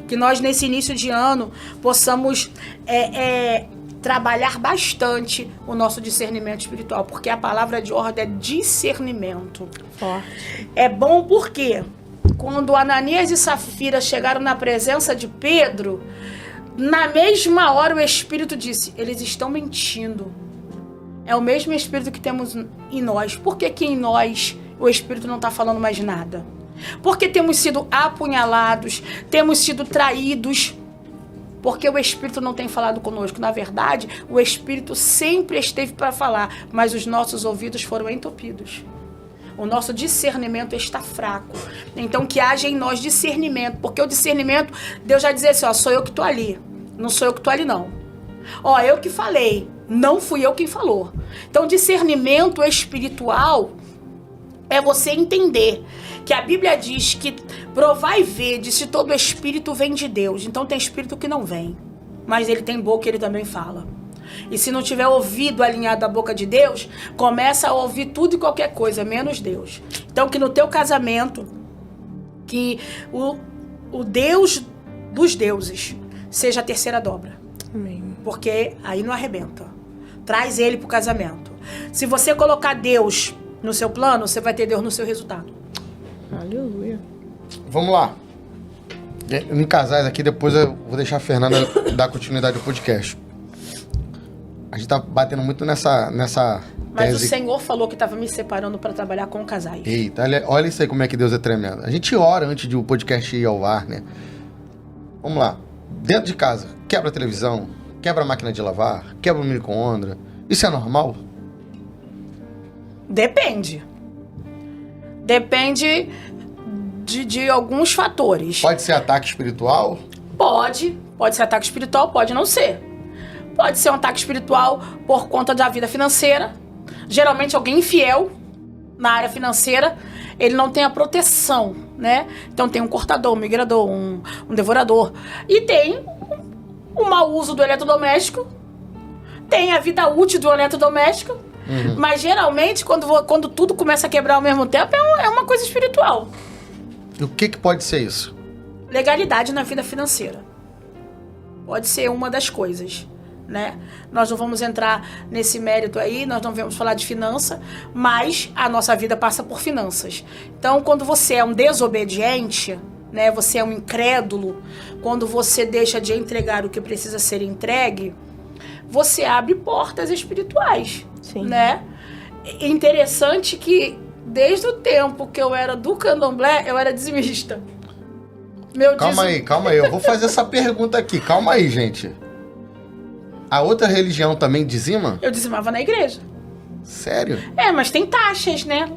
Que nós, nesse início de ano, possamos trabalhar bastante o nosso discernimento espiritual. Porque a palavra de ordem é discernimento. Forte. É bom porque quando Ananias e Safira chegaram na presença de Pedro, na mesma hora o Espírito disse, eles estão mentindo. É o mesmo Espírito que temos em nós. Por que em nós o Espírito não está falando mais nada? Porque temos sido apunhalados, temos sido traídos, porque o Espírito não tem falado conosco. Na verdade, o Espírito sempre esteve para falar, mas os nossos ouvidos foram entupidos. O nosso discernimento está fraco. Então que haja em nós discernimento, porque o discernimento, Deus já dizia assim, ó, sou eu que estou ali, não sou eu que estou ali não. Ó, eu que falei, não fui eu quem falou. Então discernimento espiritual é você entender que a Bíblia diz que provai e vede se todo espírito vem de Deus. Então tem espírito que não vem, mas ele tem boca e ele também fala. E se não tiver ouvido alinhado à boca de Deus, começa a ouvir tudo e qualquer coisa, menos Deus. Então que no teu casamento, que o Deus dos deuses seja a terceira dobra. Amém. Porque aí não arrebenta. Traz ele pro casamento. Se você colocar Deus no seu plano, você vai ter Deus no seu resultado. Aleluia. Vamos lá. Em casais aqui, depois eu vou deixar a Fernanda dar continuidade ao podcast. A gente tá batendo muito nessa Mas tese. o Senhor falou que estava me separando para trabalhar com casais. Eita, olha isso aí como é que Deus é tremendo. A gente ora antes de o podcast ir ao ar, né? Vamos lá. Dentro de casa, quebra a televisão, quebra a máquina de lavar, quebra o micro-ondas. Isso é normal? Depende. Depende de alguns fatores. Pode ser ataque espiritual? Pode ser ataque espiritual, pode não ser. Pode ser um ataque espiritual por conta da vida financeira. Geralmente alguém infiel na área financeira, ele não tem a proteção, né? Então tem um cortador, um migrador, um devorador. E tem o mau uso do eletrodoméstico, tem a vida útil do eletrodoméstico, mas geralmente quando tudo começa a quebrar ao mesmo tempo é uma coisa espiritual. E o que pode ser isso? Legalidade na vida financeira. Pode ser uma das coisas, né? Nós não vamos entrar nesse mérito aí, nós não vamos falar de finança, mas a nossa vida passa por finanças. Então, quando você é um desobediente, né, você é um incrédulo, quando você deixa de entregar o que precisa ser entregue, você abre portas espirituais, né? É interessante que desde o tempo que eu era do candomblé, eu era dizimista. Calma aí, eu vou fazer essa pergunta aqui. Calma aí, gente. A outra religião também dizima? Eu dizimava na igreja. Sério? Mas tem taxas, né?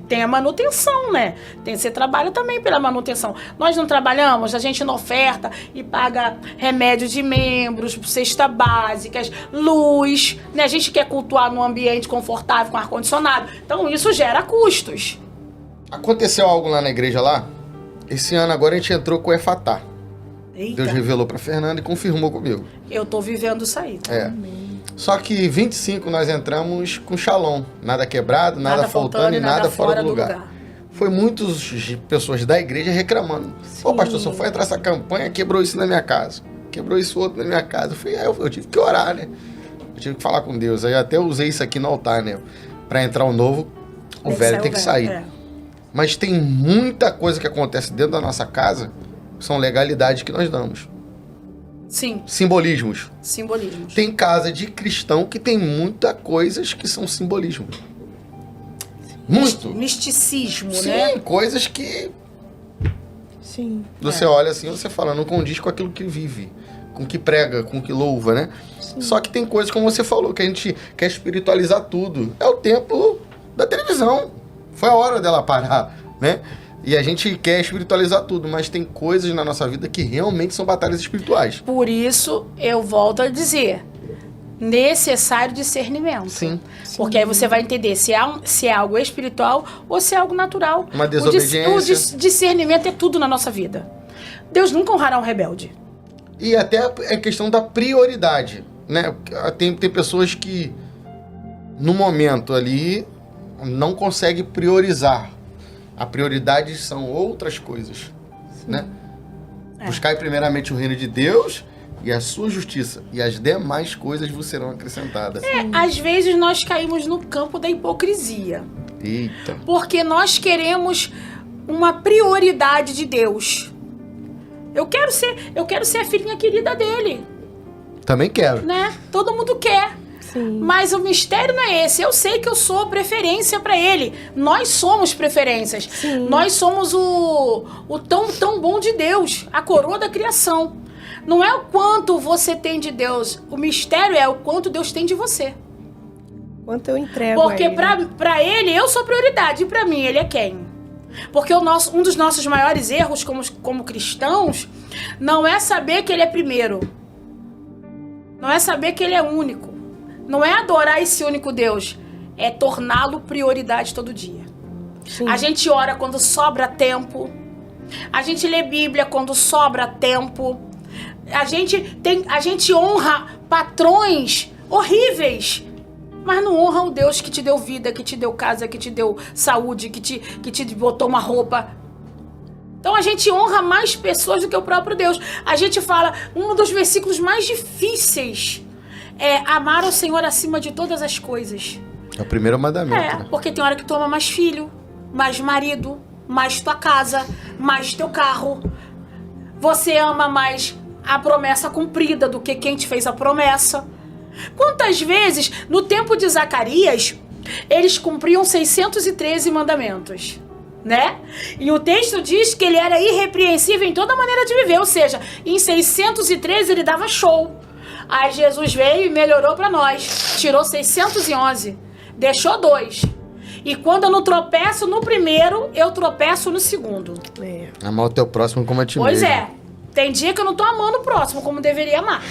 Tem a manutenção, né? Você trabalha também pela manutenção. Nós não trabalhamos, a gente não oferta e paga remédio de membros, cesta básicas, luz, né? A gente quer cultuar num ambiente confortável, com ar-condicionado. Então isso gera custos. Aconteceu algo lá na igreja lá? Esse ano agora a gente entrou com o Efatá. Eita. Deus revelou pra Fernanda e confirmou comigo. Eu tô vivendo isso aí. Tá? Só que 25 nós entramos com Shalom. Nada quebrado, nada faltando e nada fora do lugar. Foi muitas pessoas da igreja reclamando. Pô, pastor, só foi entrar essa campanha, quebrou isso na minha casa. Quebrou isso outro na minha casa. Eu tive que orar, né? Eu tive que falar com Deus. Aí eu até usei isso aqui no altar, né? Pra entrar o novo, o velho tem que sair. Mas tem muita coisa que acontece dentro da nossa casa, são legalidades que nós damos. Sim. Simbolismos. Tem casa de cristão que tem muita coisas que são simbolismo. Muito. Misticismo, Sim, né? Sim, coisas que... Sim. Você olha assim, você fala, não condiz com aquilo que vive, com o que prega, com o que louva, né? Sim. Só que tem coisas, como você falou, que a gente quer espiritualizar tudo. É o tempo da televisão. Foi a hora dela parar, né? E a gente quer espiritualizar tudo, mas tem coisas na nossa vida que realmente são batalhas espirituais. Por isso, eu volto a dizer, necessário discernimento. Sim. Porque aí você vai entender se é algo espiritual ou se é algo natural. Uma desobediência. O discernimento é tudo na nossa vida. Deus nunca honrará um rebelde. E até a questão da prioridade, né? Tem pessoas que, no momento ali, não conseguem priorizar. A prioridade são outras coisas, né? Buscai primeiramente o reino de Deus e a sua justiça, e as demais coisas vos serão acrescentadas. Às vezes nós caímos no campo da hipocrisia. Eita. Porque nós queremos uma prioridade de Deus. Eu quero ser a filhinha querida dele. Também quero. Né? Todo mundo quer. Sim. Mas o mistério não é esse. Eu sei que eu sou preferência para ele. Nós somos preferências. Sim. Nós somos o tão bom de Deus. A coroa da criação. Não é o quanto você tem de Deus. O mistério é o quanto Deus tem de você. Quanto eu entrego Porque a ele. pra ele, eu sou prioridade. E pra mim, ele é quem? Porque um dos nossos maiores erros como cristãos não é saber que ele é primeiro. Não é saber que ele é único. Não é adorar esse único Deus. É torná-lo prioridade todo dia. Sim. A gente ora quando sobra tempo. A gente lê Bíblia quando sobra tempo. A gente honra patrões horríveis. Mas não honra o Deus que te deu vida, que te deu casa, que te deu saúde, que te botou uma roupa. Então a gente honra mais pessoas do que o próprio Deus. A gente fala, um dos versículos mais difíceis é amar o Senhor acima de todas as coisas. É o primeiro mandamento. Né? Porque tem hora que tu ama mais filho, mais marido, mais tua casa, mais teu carro. Você ama mais a promessa cumprida do que quem te fez a promessa. Quantas vezes, no tempo de Zacarias, eles cumpriam 613 mandamentos, né? E o texto diz que ele era irrepreensível em toda maneira de viver, ou seja, em 613 ele dava show. Aí Jesus veio e melhorou para nós, tirou 611, deixou 2. E quando eu não tropeço no primeiro, eu tropeço no segundo. Amar o teu próximo como a ti mesmo. Pois é. Tem dia que eu não tô amando o próximo como deveria amar.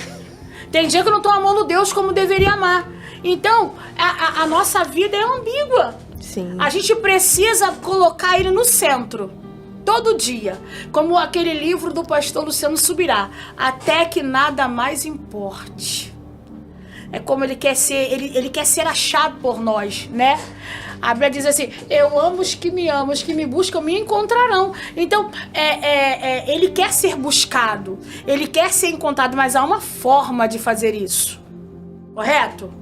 Tem dia que eu não tô amando Deus como deveria amar. Então, a nossa vida é ambígua. Sim. A gente precisa colocar ele no centro. Todo dia. Como aquele livro do pastor Luciano Subirá. Até que nada mais importe. É como ele quer ser, ele quer ser achado por nós, né? A Bíblia diz assim, eu amo os que me amam, os que me buscam me encontrarão. Então, ele quer ser buscado, ele quer ser encontrado, mas há uma forma de fazer isso. Correto?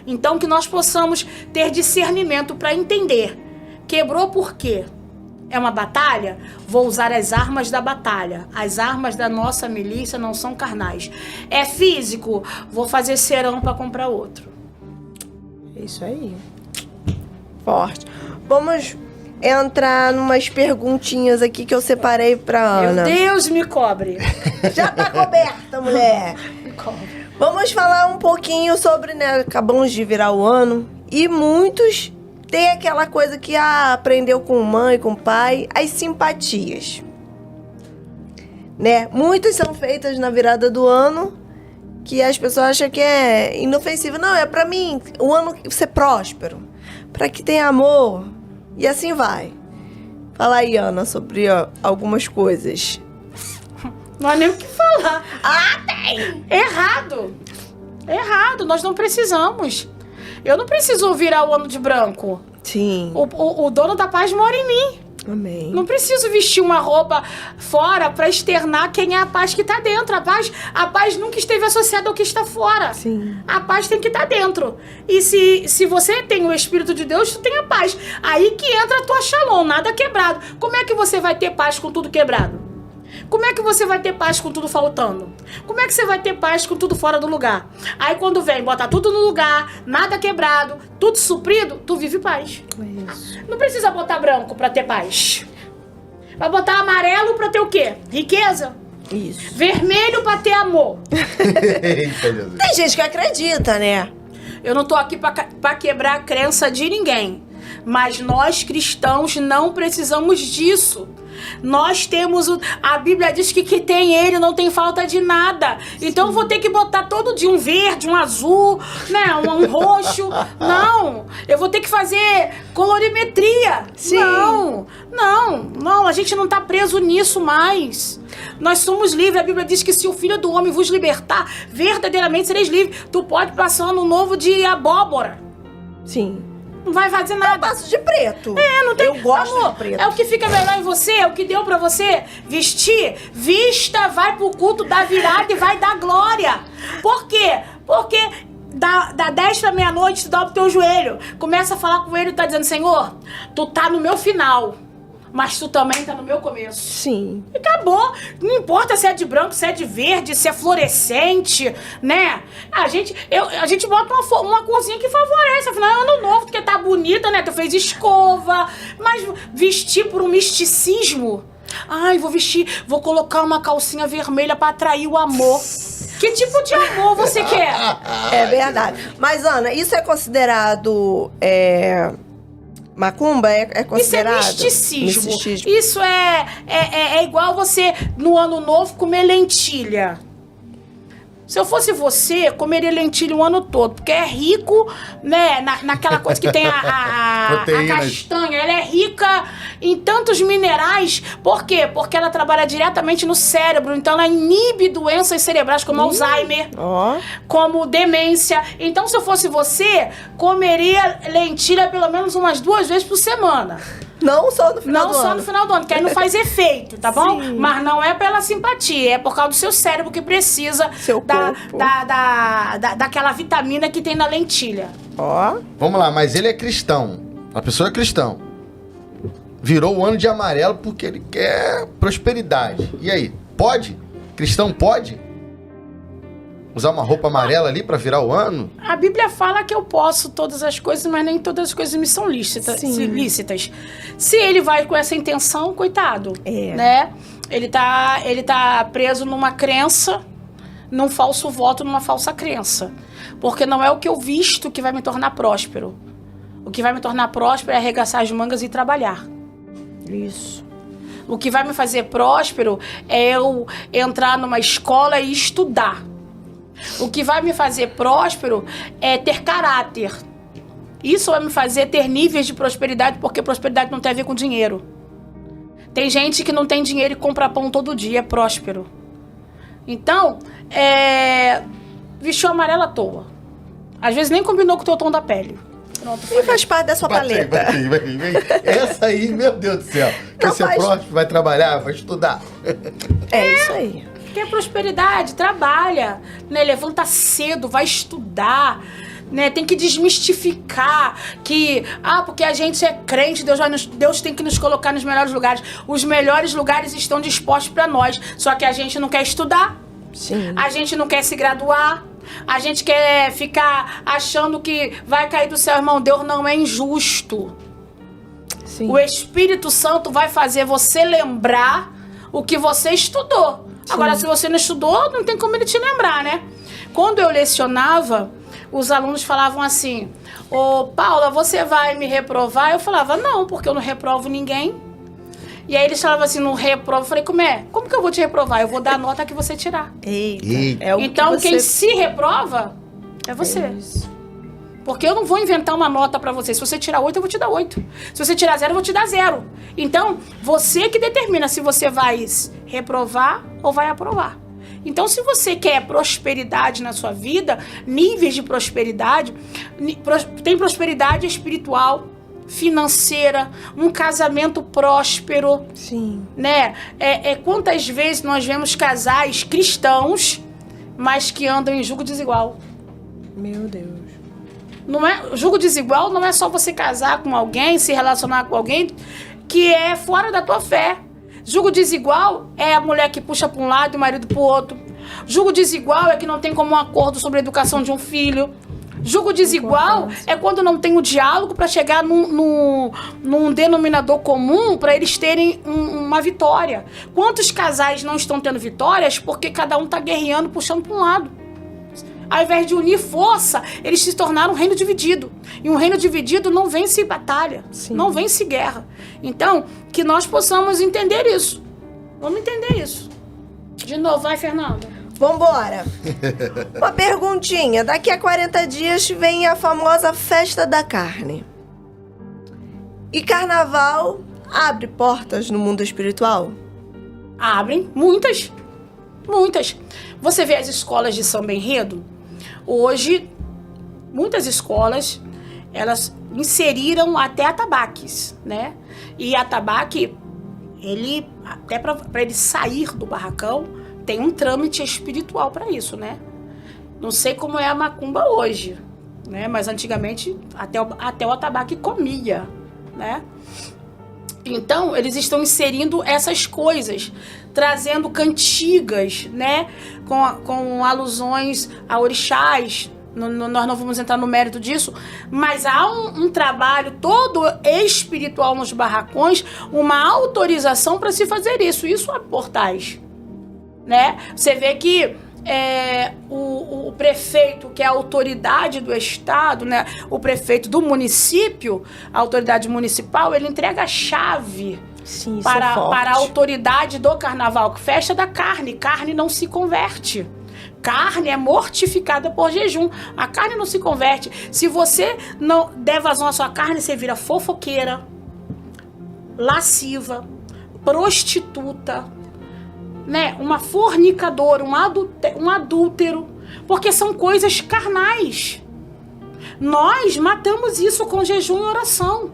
Então, que nós possamos ter discernimento para entender. Quebrou por quê? É uma batalha? Vou usar as armas da batalha. As armas da nossa milícia não são carnais. É físico? Vou fazer serão para comprar outro. É isso aí. Forte. Vamos entrar numas perguntinhas aqui que eu separei pra Ana. Meu Deus, me cobre. Já tá coberta, mulher. Me cobre. Vamos falar um pouquinho sobre, né? Acabamos de virar o ano e muitos têm aquela coisa que aprendeu com mãe, com pai, as simpatias. Né? Muitas são feitas na virada do ano que as pessoas acham que é inofensivo. Não, é pra mim, o ano ser próspero, pra que tenha amor e assim vai. Fala aí, Ana, sobre algumas coisas. Não há nem o que falar. Ah, tem! Errado. Errado, nós não precisamos. Eu não preciso virar o ano de branco. Sim. O dono da paz mora em mim. Amém. Não preciso vestir uma roupa fora para externar quem é a paz que está dentro. A paz nunca esteve associada ao que está fora. Sim. A paz tem que estar dentro. E se você tem o Espírito de Deus, tu tem a paz. Aí que entra a tua shalom, nada quebrado. Como é que você vai ter paz com tudo quebrado? Como é que você vai ter paz com tudo faltando? Como é que você vai ter paz com tudo fora do lugar? Aí quando vem, bota tudo no lugar, nada quebrado, tudo suprido, tu vive paz. Isso. Não precisa botar branco pra ter paz. Vai botar amarelo pra ter o quê? Riqueza. Isso. Vermelho pra ter amor. Eita, Jesus. Tem gente que acredita, né? Eu não tô aqui pra quebrar a crença de ninguém. Mas nós cristãos não precisamos disso. Nós temos a Bíblia diz que tem ele não tem falta de nada. Então eu vou ter que botar todo dia um verde, um azul, né, um roxo. Não, eu vou ter que fazer colorimetria. Sim. Não, a gente não tá preso nisso mais. Nós somos livres. A Bíblia diz que se o Filho do Homem vos libertar, verdadeiramente sereis livres. Tu pode passar ano novo de abóbora. Sim. Não vai fazer nada. Eu passo de preto. Não tem. Eu gosto Amor, de preto. é o que fica melhor em você, é o que deu pra você vestir. Vista, vai pro culto da virada e vai dar glória. Por quê? Porque da 10 pra meia-noite, tu dá pro teu joelho. Começa a falar com ele e tá dizendo, Senhor, tu tá no meu final, mas tu também tá no meu começo. Sim. E acabou. Não importa se é de branco, se é de verde, se é fluorescente, né? A gente bota uma corzinha que favorece. Afinal, é ano novo, porque tá bonita, né? Tu fez escova. Mas vestir por um misticismo... Ai, vou colocar uma calcinha vermelha pra atrair o amor. Que tipo de amor você quer? É verdade. Mas, Ana, isso é considerado... Macumba é considerado? Isso é misticismo. Isso é igual você, no ano novo, comer lentilha. Se eu fosse você, comeria lentilha o ano todo, porque é rico, né, naquela coisa que tem a castanha. Ela é rica em tantos minerais. Por quê? Porque ela trabalha diretamente no cérebro, então ela inibe doenças cerebrais como Alzheimer, como demência. Então, se eu fosse você, comeria lentilha pelo menos umas 2 vezes por semana. Não só no final do ano. Não só no final do ano, que aí não faz efeito, tá bom? Sim. Mas não é pela simpatia, é por causa do seu cérebro que precisa daquela vitamina que tem na lentilha. Vamos lá, mas ele é cristão. A pessoa é cristão. Virou o ano de amarelo porque ele quer prosperidade. E aí, pode? Cristão pode? Usar uma roupa amarela ali pra virar o ano? A Bíblia fala que eu posso todas as coisas, mas nem todas as coisas me são lícitas. Se ele vai com essa intenção, coitado, né? Ele tá preso numa crença, num falso voto, numa falsa crença. Porque não é o que eu visto que vai me tornar próspero. O que vai me tornar próspero é arregaçar as mangas e trabalhar. Isso. O que vai me fazer próspero é eu entrar numa escola e estudar. O que vai me fazer próspero é ter caráter. Isso vai me fazer ter níveis de prosperidade, porque prosperidade não tem a ver com dinheiro. Tem gente que não tem dinheiro e compra pão todo dia, é próspero. Então, vestiu amarelo à toa. Às vezes nem combinou com o teu tom da pele. Pronto, E faz parte da sua paleta. Vai. Essa aí, meu Deus do céu. Quer ser próspero, vai trabalhar, vai estudar. É isso aí. Quer prosperidade, trabalha, né? Levanta cedo, vai estudar, né? Tem que desmistificar que, porque a gente é crente, Deus tem que nos colocar nos melhores lugares. Os melhores lugares estão dispostos para nós, só que a gente não quer estudar. Sim. A gente não quer se graduar. A gente quer ficar achando que vai cair do céu, irmão. Deus não é injusto. Sim. O Espírito Santo vai fazer você lembrar o que você estudou. Sim. Agora, se você não estudou, não tem como ele te lembrar, né? Quando eu lecionava, os alunos falavam assim: ô Paula, você vai me reprovar? Eu falava, não, porque eu não reprovo ninguém. E aí eles falavam assim, não reprova. Eu falei, como que eu vou te reprovar? Eu vou dar a nota que você tirar. Eita. É o então, que você... quem se reprova é você. É isso. Porque eu não vou inventar uma nota pra você. Se você tirar 8, eu vou te dar 8. Se você tirar 0, eu vou te dar 0. Então, você que determina se você vai reprovar ou vai aprovar. Então, se você quer prosperidade na sua vida, níveis de prosperidade, tem prosperidade espiritual, financeira, um casamento próspero. Sim. Né? Quantas vezes nós vemos casais cristãos, mas que andam em jugo desigual? Meu Deus. Jugo desigual não é só você casar com alguém, se relacionar com alguém que é fora da tua fé. Jugo desigual é a mulher que puxa para um lado e o marido para o outro. Jugo desigual é que não tem como um acordo sobre a educação de um filho. Jugo desigual é quando não tem o diálogo para chegar num denominador comum para eles terem uma vitória. Quantos casais não estão tendo vitórias porque cada um está guerreando, puxando para um lado? Ao invés de unir força, eles se tornaram um reino dividido. E um reino dividido não vence batalha, Sim. não vence guerra. Então, que nós possamos entender isso. Vamos entender isso. De novo, vai, Fernanda. Vambora. Uma perguntinha. Daqui a 40 dias vem a famosa Festa da Carne. E carnaval abre portas no mundo espiritual? Abrem. Muitas. Muitas. Você vê as escolas de samba enredo? Hoje, muitas escolas, elas inseriram até atabaques, né? E atabaque, até para ele sair do barracão, tem um trâmite espiritual para isso, né? Não sei como é a macumba hoje, né? Mas antigamente até o atabaque comia, né? Então, eles estão inserindo essas coisas, trazendo cantigas, né? Com alusões a orixás. Nós não vamos entrar no mérito disso, mas há um trabalho todo espiritual nos barracões, uma autorização para se fazer isso. Isso é portais, né? Você vê que o prefeito, que é a autoridade do estado, né? O prefeito do município, a autoridade municipal, ele entrega a chave Sim, para a autoridade do carnaval. Festa da carne. Carne não se converte. Carne é mortificada por jejum. A carne não se converte. Se você não der vazão à sua carne, você vira fofoqueira, lasciva, prostituta, né? Uma fornicadora, um adúltero, porque são coisas carnais. Nós matamos isso com jejum e oração.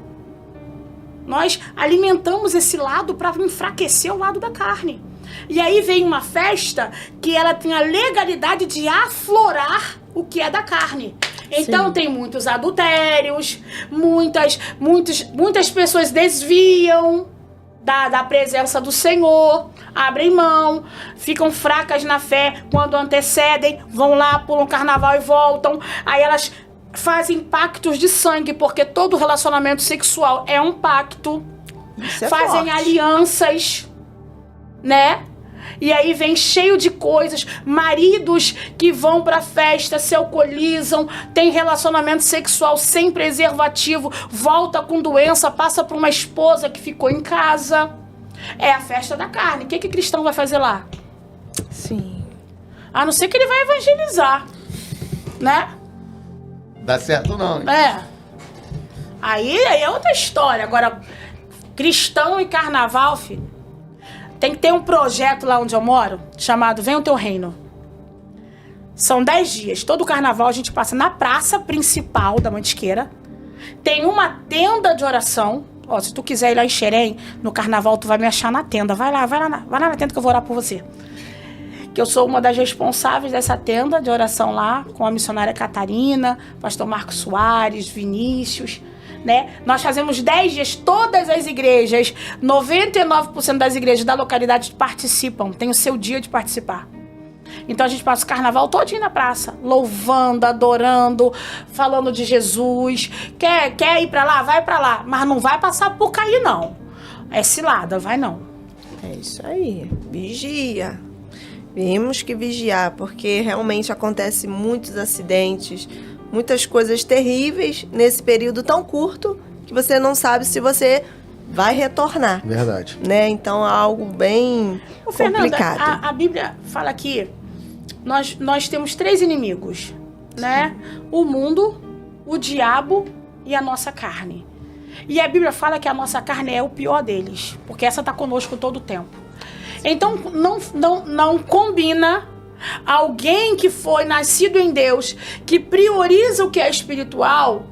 Nós alimentamos esse lado para enfraquecer o lado da carne. E aí vem uma festa que ela tem a legalidade de aflorar o que é da carne. Então Sim. tem muitos adultérios, muitas pessoas desviam da presença do Senhor, abrem mão, ficam fracas na fé quando antecedem, vão lá, pulam carnaval e voltam. Aí elas fazem pactos de sangue, porque todo relacionamento sexual é um pacto. Isso é fazem forte. Alianças, né? E aí vem cheio de coisas, maridos que vão pra festa, se alcoolizam, tem relacionamento sexual sem preservativo, volta com doença, passa por uma esposa que ficou em casa. É a festa da carne. O que cristão vai fazer lá? Sim. A não ser que ele vai evangelizar, né? Dá certo não, hein? Aí é outra história. Agora, cristão e carnaval, filho. Tem que ter um projeto lá onde eu moro, chamado Vem o Teu Reino. São 10 dias. Todo carnaval a gente passa na praça principal da Mantiqueira. Tem uma tenda de oração. Ó, se tu quiser ir lá em Xerém, no carnaval, tu vai me achar na tenda. Vai lá na tenda que eu vou orar por você. Que eu sou uma das responsáveis dessa tenda de oração lá, com a missionária Catarina, pastor Marcos Soares, Vinícius, né? Nós fazemos 10 dias, todas as igrejas, 99% das igrejas da localidade participam, tem o seu dia de participar. Então a gente passa o carnaval todinho na praça, louvando, adorando, falando de Jesus. Quer ir pra lá? Vai pra lá. Mas não vai passar por cair, não. É cilada, vai não. É isso aí. Vigia. Temos que vigiar, porque realmente acontece muitos acidentes, muitas coisas terríveis nesse período tão curto que você não sabe se você vai retornar. Verdade. Né? Então é algo bem complicado. Fernanda, a Bíblia fala que nós temos 3 inimigos, né? O mundo, o diabo e a nossa carne. E a Bíblia fala que a nossa carne é o pior deles, porque essa está conosco todo o tempo. Então não combina alguém que foi nascido em Deus, que prioriza o que é espiritual,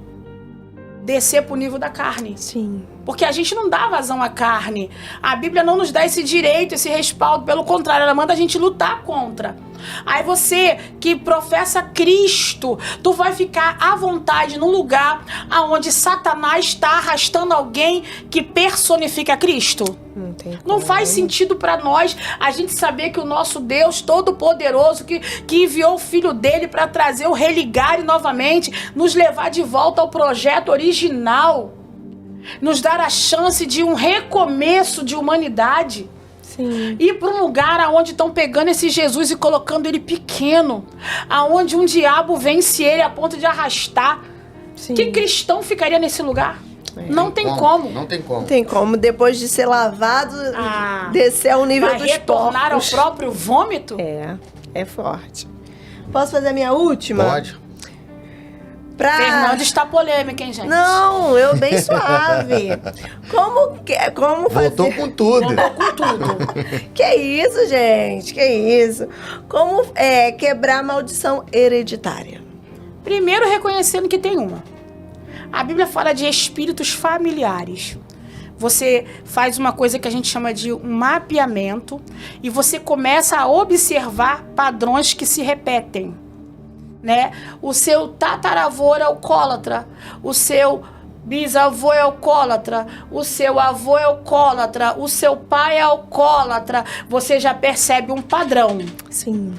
descer pro nível da carne. Sim. Porque a gente não dá vazão à carne. A Bíblia não nos dá esse direito, esse respaldo. Pelo contrário, ela manda a gente lutar contra. Aí você que professa Cristo, tu vai ficar à vontade num lugar onde Satanás está arrastando alguém que personifica Cristo? Não faz sentido para nós a gente saber que o nosso Deus Todo-Poderoso, que enviou o Filho dele para trazer o religare novamente, nos levar de volta ao projeto original, nos dar a chance de um recomeço de humanidade. Sim. Ir para um lugar onde estão pegando esse Jesus e colocando ele pequeno, aonde um diabo vence ele a ponto de arrastar. Sim. Que cristão ficaria nesse lugar? Não tem como. Não tem como. Não tem como. Depois de ser lavado, descer ao nível vai dos retornar porcos. ao próprio vômito? É forte. Posso fazer a minha última? Pode. Fernanda está polêmica, hein, gente? Não, eu bem suave. Como fazer... Voltou com tudo. Voltou com tudo. Que isso, gente? Que isso? Como quebrar a maldição hereditária? Primeiro, reconhecendo que tem uma. A Bíblia fala de espíritos familiares. Você faz uma coisa que a gente chama de um mapeamento e você começa a observar padrões que se repetem, né? O seu tataravô é alcoólatra, o seu bisavô é alcoólatra, o seu avô é alcoólatra, o seu pai é alcoólatra. Você já percebe um padrão. Sim.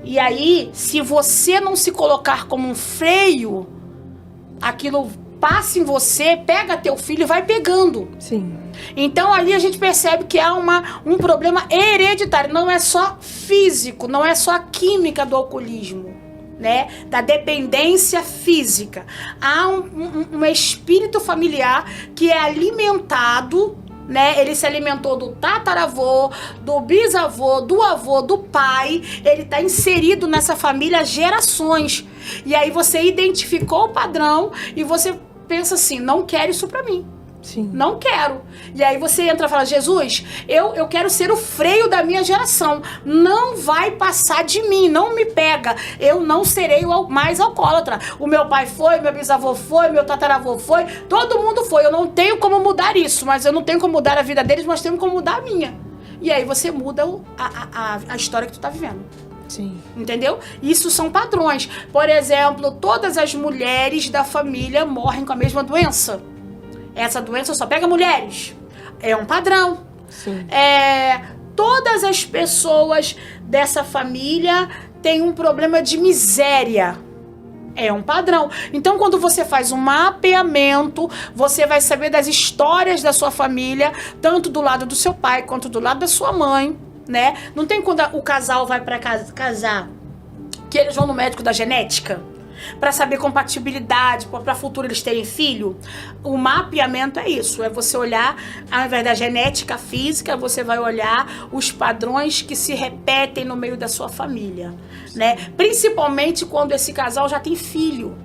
E aí, se você não se colocar como um freio, aquilo passa em você, pega teu filho e vai pegando. Sim. Então ali a gente percebe que há um problema hereditário. Não é só físico, não é só a química do alcoolismo, né? Da dependência física. Há um espírito familiar que é alimentado, né? Ele se alimentou do tataravô, do bisavô, do avô, do pai. Ele está inserido nessa família há gerações. E aí você identificou o padrão e você pensa assim, não quero isso pra mim. Sim. Não quero. E aí você entra e fala, Jesus, eu quero ser o freio da minha geração. Não vai passar de mim, não me pega. Eu não serei mais alcoólatra. O meu pai foi, meu bisavô foi, meu tataravô foi, todo mundo foi. Eu não tenho como mudar isso, mas eu não tenho como mudar a vida deles, mas tenho como mudar a minha. E aí você muda a história que tu tá vivendo. Sim. Entendeu? Isso são padrões. Por exemplo, todas as mulheres da família morrem com a mesma doença. Essa doença só pega mulheres. É um padrão. Sim. Todas as pessoas dessa família têm um problema de miséria. É um padrão. Então, quando você faz um mapeamento, você vai saber das histórias da sua família, tanto do lado do seu pai quanto do lado da sua mãe, né? Não tem quando o casal vai pra casar, que eles vão no médico da genética para saber compatibilidade, para futuro eles terem filho. O mapeamento é isso, é você olhar, ao invés da genética física, você vai olhar os padrões que se repetem no meio da sua família, né? Principalmente quando esse casal já tem filho.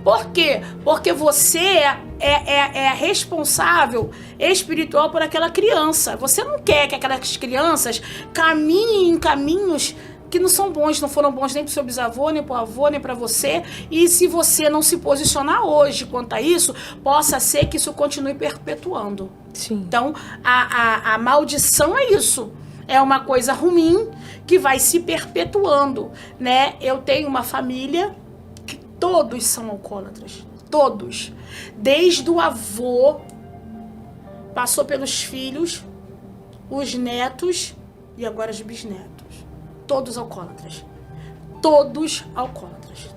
Por quê? Porque você é responsável espiritual por aquela criança. Você não quer que aquelas crianças caminhem em caminhos que não são bons, não foram bons nem pro seu bisavô, nem pro avô, nem para você. E se você não se posicionar hoje quanto a isso, possa ser que isso continue perpetuando. Sim. Então, a maldição é isso. É uma coisa ruim que vai se perpetuando, né? Eu tenho uma família que todos são alcoólatras. Todos. Desde o avô, passou pelos filhos, os netos e agora os bisnetos. Todos alcoólatras. Todos alcoólatras.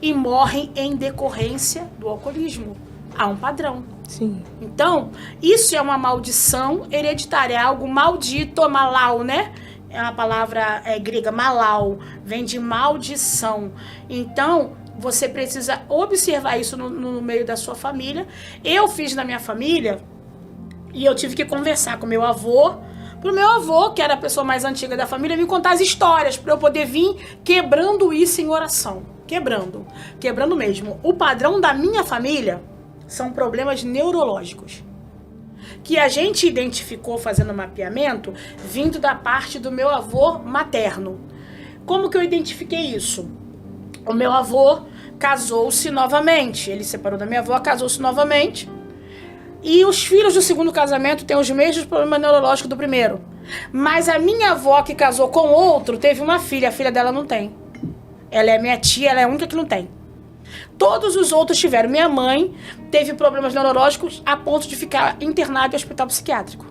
E morrem em decorrência do alcoolismo. Há um padrão. Sim. Então, isso é uma maldição hereditária, é algo maldito, malau, né? É uma palavra grega, malau, vem de maldição. Então, você precisa observar isso no meio da sua família. Eu fiz na minha família e eu tive que conversar com meu avô, pro meu avô, que era a pessoa mais antiga da família, me contar as histórias, para eu poder vir quebrando isso em oração. Quebrando mesmo. O padrão da minha família são problemas neurológicos, que a gente identificou fazendo mapeamento, vindo da parte do meu avô materno. Como que eu identifiquei isso? O meu avô casou-se novamente, ele separou da minha avó, casou-se novamente, e os filhos do segundo casamento têm os mesmos problemas neurológicos do primeiro. Mas a minha avó, que casou com outro, teve uma filha. A filha dela não tem. Ela é minha tia, ela é a única que não tem. Todos os outros tiveram. Minha mãe teve problemas neurológicos a ponto de ficar internada em hospital psiquiátrico.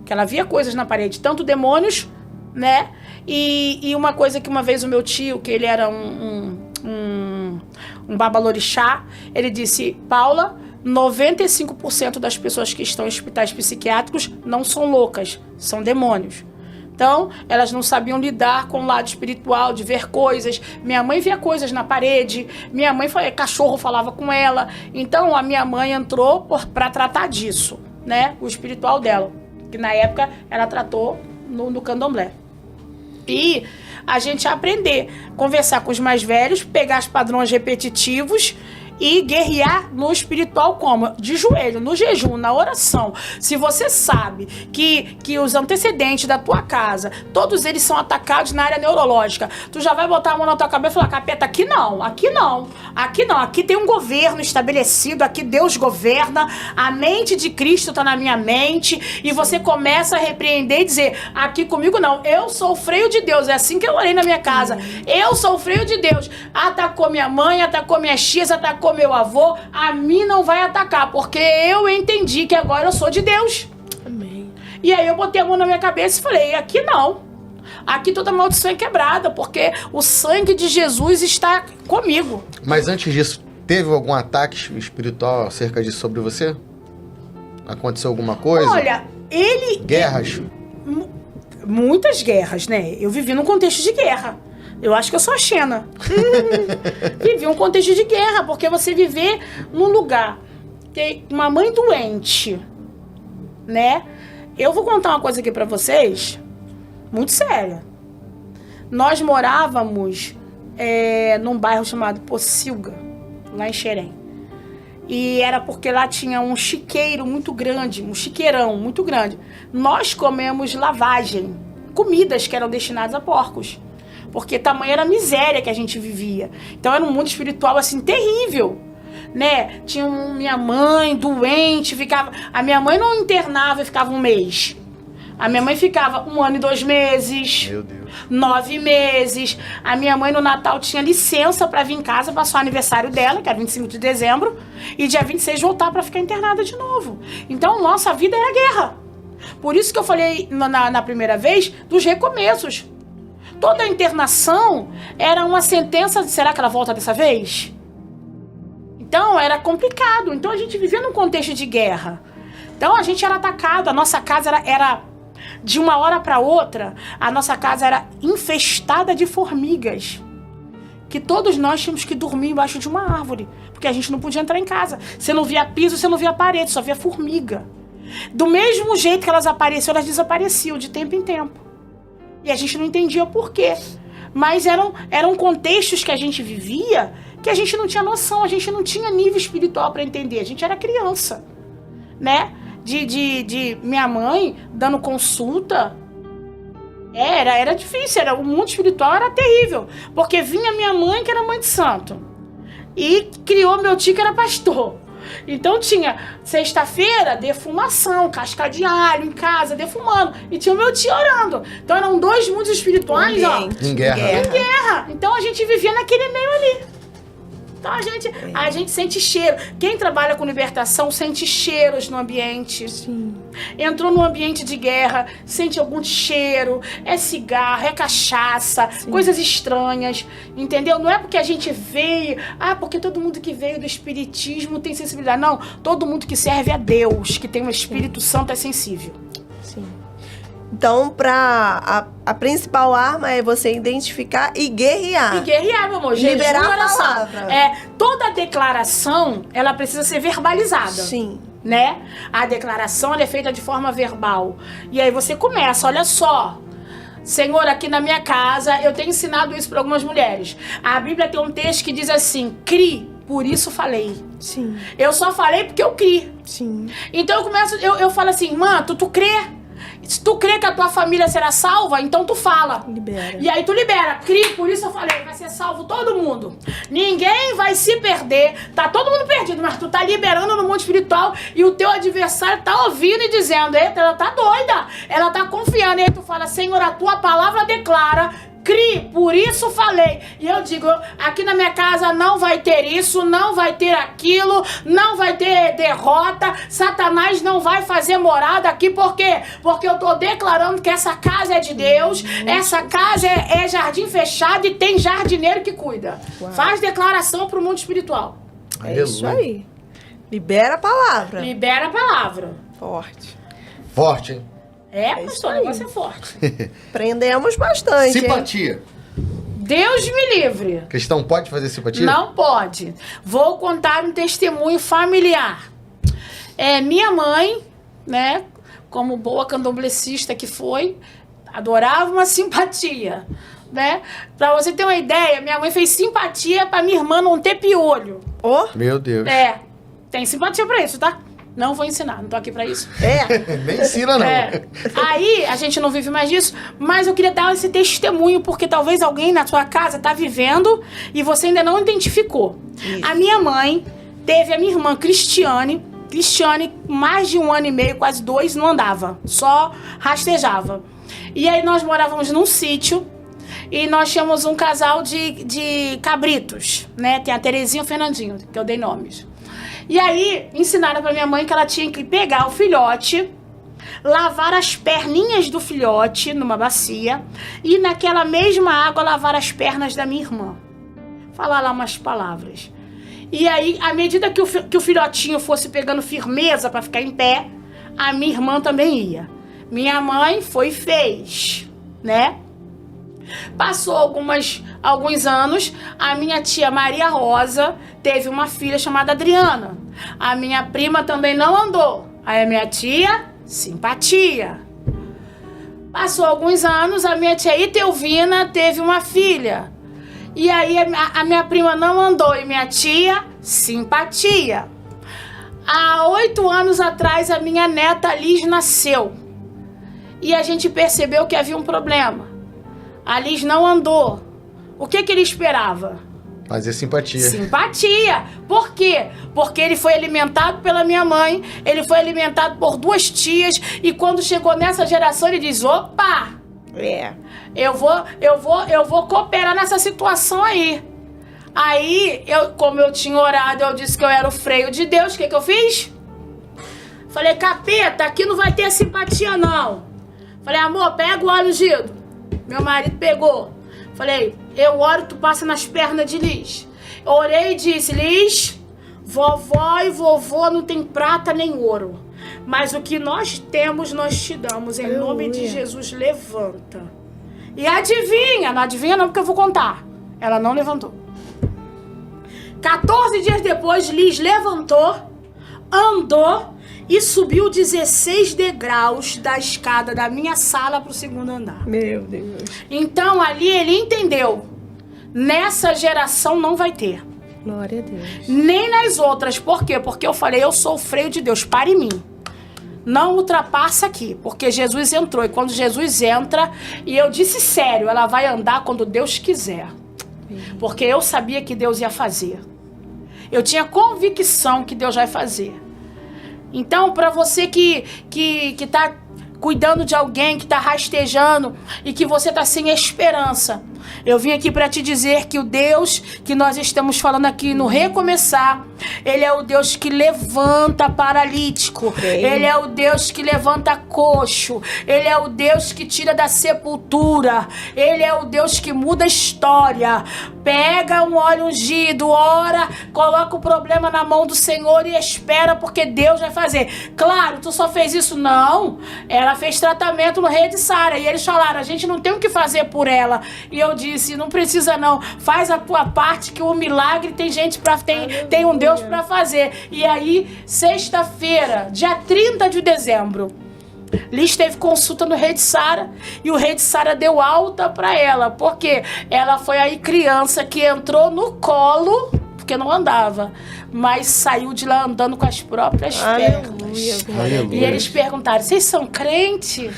Que ela via coisas na parede, tanto demônios, né? E uma coisa que uma vez o meu tio, que ele era um babalorixá, ele disse: Paula, 95% das pessoas que estão em hospitais psiquiátricos não são loucas, são demônios. Então, elas não sabiam lidar com o lado espiritual, de ver coisas. Minha mãe via coisas na parede, minha mãe, cachorro falava com ela. Então, a minha mãe entrou para tratar disso, né? O espiritual dela, que na época ela tratou no candomblé. E a gente aprender, conversar com os mais velhos, pegar os padrões repetitivos e guerrear no espiritual como? De joelho, no jejum, na oração. Se você sabe que os antecedentes da tua casa, todos eles são atacados na área neurológica, tu já vai botar a mão na tua cabeça e falar: capeta, aqui não, aqui não, aqui não, aqui tem um governo estabelecido, aqui Deus governa, a mente de Cristo está na minha mente, e você começa a repreender e dizer: aqui comigo não, eu sou o freio de Deus. É assim que eu orei na minha casa, eu sou o freio de Deus. Atacou minha mãe, atacou minhas tias, atacou meu avô, a mim não vai atacar, porque eu entendi que agora eu sou de Deus. Amém. E aí eu botei a mão na minha cabeça e falei: aqui não, aqui toda maldição é quebrada, porque o sangue de Jesus está comigo. Mas antes disso, teve algum ataque espiritual acerca disso sobre você? Aconteceu alguma coisa? Olha, Guerras? Muitas guerras, né? Eu vivi num contexto de guerra. Eu acho que eu sou a Xena. Vivi um contexto de guerra, porque você viver num lugar, tem uma mãe doente, né? Eu vou contar uma coisa aqui pra vocês, muito séria. Nós morávamos num bairro chamado Pocilga, lá em Xerém. E era porque lá tinha um chiqueiro muito grande, um chiqueirão muito grande. Nós comemos lavagem, comidas que eram destinadas a porcos. Porque tamanha era a miséria que a gente vivia. Então era um mundo espiritual assim terrível, né? Tinha minha mãe doente, ficava... A minha mãe não internava e ficava um mês. A minha mãe ficava 1 ano e 2 meses. Meu Deus. 9 meses. A minha mãe no Natal tinha licença pra vir em casa, passar o aniversário dela, que era 25 de dezembro, e dia 26 voltar pra ficar internada de novo. Então nossa vida era guerra. Por isso que eu falei na primeira vez dos recomeços. Toda a internação era uma sentença de: será que ela volta dessa vez? Então era complicado. Então a gente vivia num contexto de guerra. Então a gente era atacado, a nossa casa era De uma hora para outra, a nossa casa era infestada de formigas. Que todos nós tínhamos que dormir embaixo de uma árvore, porque a gente não podia entrar em casa. Você não via piso, você não via parede, só via formiga. Do mesmo jeito que elas apareciam, elas desapareciam de tempo em tempo. E a gente não entendia o porquê. Mas eram contextos que a gente vivia que a gente não tinha noção, a gente não tinha nível espiritual para entender. A gente era criança, né? De minha mãe dando consulta. Era difícil, o mundo espiritual era terrível. Porque vinha minha mãe, que era mãe de santo, e criou meu tio, que era pastor. Então tinha sexta-feira, defumação, casca de alho em casa, defumando. E tinha o meu tio orando. Então eram dois mundos espirituais, Em guerra. Então a gente vivia naquele meio ali. Então a gente sente cheiro. Quem trabalha com libertação sente cheiros no ambiente. Sim. Entrou num ambiente de guerra, sente algum cheiro, é cigarro, é cachaça, coisas estranhas, entendeu? Não é porque a gente veio, porque todo mundo que veio do espiritismo tem sensibilidade. Não, todo mundo que serve a Deus, que tem um Espírito Santo, é sensível. Sim. Então, a principal arma é você identificar e guerrear. E guerrear, meu amor. Liberar a palavra. Toda declaração, ela precisa ser verbalizada. Sim. Né? A declaração, ela é feita de forma verbal. E aí você começa, olha só. Senhor, aqui na minha casa, eu tenho ensinado isso para algumas mulheres. A Bíblia tem um texto que diz assim: crie, por isso falei. Sim. Eu só falei porque eu criei. Sim. Então eu falo assim, irmã, tu crê? Se tu crê que a tua família será salva, então tu fala. Libera. E aí tu libera. Crie, por isso eu falei, vai ser salvo todo mundo. Ninguém vai se perder. Tá todo mundo perdido, mas tu tá liberando no mundo espiritual e o teu adversário tá ouvindo e dizendo, eita, ela tá doida. Ela tá confiando. E aí tu fala, Senhor, a tua palavra declara, crie, por isso falei. E eu digo, aqui na minha casa não vai ter isso, não vai ter aquilo, não vai ter derrota, Satanás não vai fazer morada aqui, por quê? Porque eu tô declarando que essa casa é de Deus, essa casa é jardim fechado e tem jardineiro que cuida. Uau. Faz declaração pro mundo espiritual. É isso aí. Libera a palavra. Libera a palavra. Forte. Forte, hein? Pastor, o negócio é forte. Prendemos bastante, hein? Simpatia. Deus me livre. Cristão pode fazer simpatia? Não pode. Vou contar um testemunho familiar. Minha mãe, né, como boa candomblessista que foi, adorava uma simpatia, né? Pra você ter uma ideia, minha mãe fez simpatia pra minha irmã não ter piolho. Meu Deus. Tem simpatia pra isso, tá? Não vou ensinar, não tô aqui pra isso. Nem ensina, não. Aí, a gente não vive mais disso, mas eu queria dar esse testemunho, porque talvez alguém na sua casa tá vivendo e você ainda não identificou. Isso. A minha mãe teve a minha irmã Cristiane, mais de 1 ano e meio, quase 2, não andava, só rastejava. E aí nós morávamos num sítio e nós tínhamos um casal de cabritos, né? Tem a Terezinha e o Fernandinho, que eu dei nomes. E aí, ensinaram pra minha mãe que ela tinha que pegar o filhote, lavar as perninhas do filhote numa bacia e naquela mesma água lavar as pernas da minha irmã. Falar lá umas palavras. E aí, à medida que o filhotinho fosse pegando firmeza pra ficar em pé, a minha irmã também ia. Minha mãe foi e fez, né? Passou alguns anos, a minha tia Maria Rosa teve uma filha chamada Adriana. A minha prima também não andou. Aí a minha tia, simpatia. Passou alguns anos, a minha tia Itelvina teve uma filha. E aí a minha prima não andou e minha tia, simpatia. Há 8 anos atrás, a minha neta Liz nasceu. E a gente percebeu que havia um problema. A Liz não andou. O que ele esperava? Fazer simpatia. Simpatia. Por quê? Porque ele foi alimentado pela minha mãe, ele foi alimentado por 2 tias, e quando chegou nessa geração, ele diz, opa, eu vou cooperar nessa situação aí. Aí, como eu tinha orado, eu disse que eu era o freio de Deus, o que eu fiz? Falei, capeta, aqui não vai ter simpatia não. Falei, amor, pega o óleo ungido. Meu marido pegou. Falei, eu oro, tu passa nas pernas de Liz. Eu orei e disse, Liz, vovó e vovô não tem prata nem ouro. Mas o que nós temos, nós te damos. Em nome de Jesus, levanta. E adivinha, não adivinha não, porque eu vou contar. Ela não levantou. 14 dias depois, Liz levantou, andou e subiu 16 degraus da escada da minha sala para o segundo andar. Meu Deus. Então ali ele entendeu. Nessa geração não vai ter. Glória a Deus. Nem nas outras. Por quê? Porque eu falei, eu sou o freio de Deus, para em mim. Não ultrapassa aqui, porque Jesus entrou. E quando Jesus entra, e eu disse sério, ela vai andar quando Deus quiser. Porque eu sabia que Deus ia fazer. Eu tinha convicção que Deus vai fazer. Então, para você que tá cuidando de alguém, que tá rastejando e que você tá sem esperança, eu vim aqui para te dizer que o Deus que nós estamos falando aqui no Recomeçar, Ele é o Deus que levanta paralítico, Ele é o Deus que levanta coxo, Ele é o Deus que tira da sepultura, Ele é o Deus que muda a história. Pega um óleo ungido, ora, coloca o problema na mão do Senhor e espera, porque Deus vai fazer. Claro, tu só fez isso? Não. Ela fez tratamento no Rede Sara e eles falaram, a gente não tem o que fazer por ela. E eu disse, não precisa não, faz a tua parte, que o milagre tem gente para tem um Deus para fazer. E aí, sexta-feira, dia 30 de dezembro, Liz teve consulta no Rede Sara e o Rede Sara deu alta para ela, porque ela foi aí criança que entrou no colo, porque não andava, mas saiu de lá andando com as próprias pernas. E eles perguntaram, vocês são crente?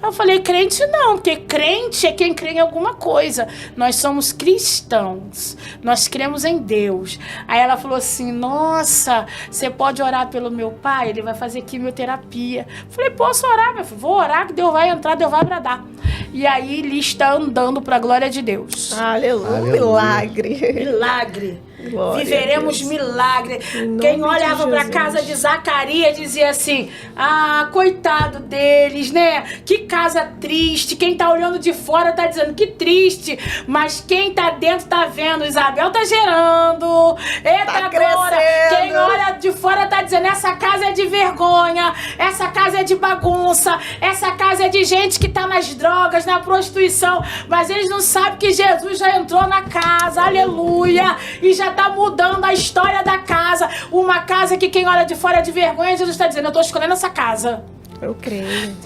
Eu falei, crente não, porque crente é quem crê em alguma coisa. Nós somos cristãos, nós cremos em Deus. Aí ela falou assim, nossa, você pode orar pelo meu pai? Ele vai fazer quimioterapia. Eu falei, posso orar, meu filho? Vou orar que Deus vai entrar, Deus vai bradar. E aí Liz está andando para a glória de Deus. Aleluia. Milagre. Milagre. Glória Viveremos milagre. Quem olhava para a casa de Zacarias dizia assim, ah, coitado deles, né? Que casa triste. Quem tá olhando de fora tá dizendo que triste, mas quem tá dentro tá vendo. Isabel tá gerando. Eita, tá glória. crescendo. Quem olha de fora tá dizendo, essa casa é de vergonha, essa casa é de bagunça, essa casa é de gente que tá nas drogas, na prostituição, mas eles não sabem que Jesus já entrou na casa, aleluia, e já tá mudando a história da casa. Uma casa que quem olha de fora é de vergonha, Jesus tá dizendo, eu tô escolhendo essa casa. Eu creio.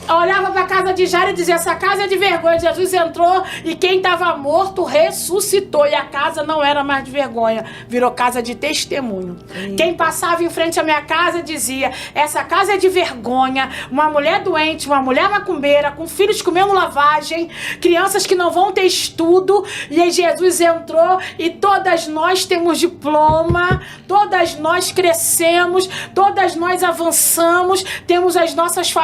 Eu olhava pra casa de Jairo e dizia, essa casa é de vergonha. Jesus entrou e quem estava morto ressuscitou. E a casa não era mais de vergonha, virou casa de testemunho. Quem passava em frente à minha casa dizia, essa casa é de vergonha. Uma mulher doente, uma mulher macumbeira, com filhos comendo lavagem, crianças que não vão ter estudo. E aí Jesus entrou e todas nós temos diploma, todas nós crescemos, todas nós avançamos, temos as nossas famílias,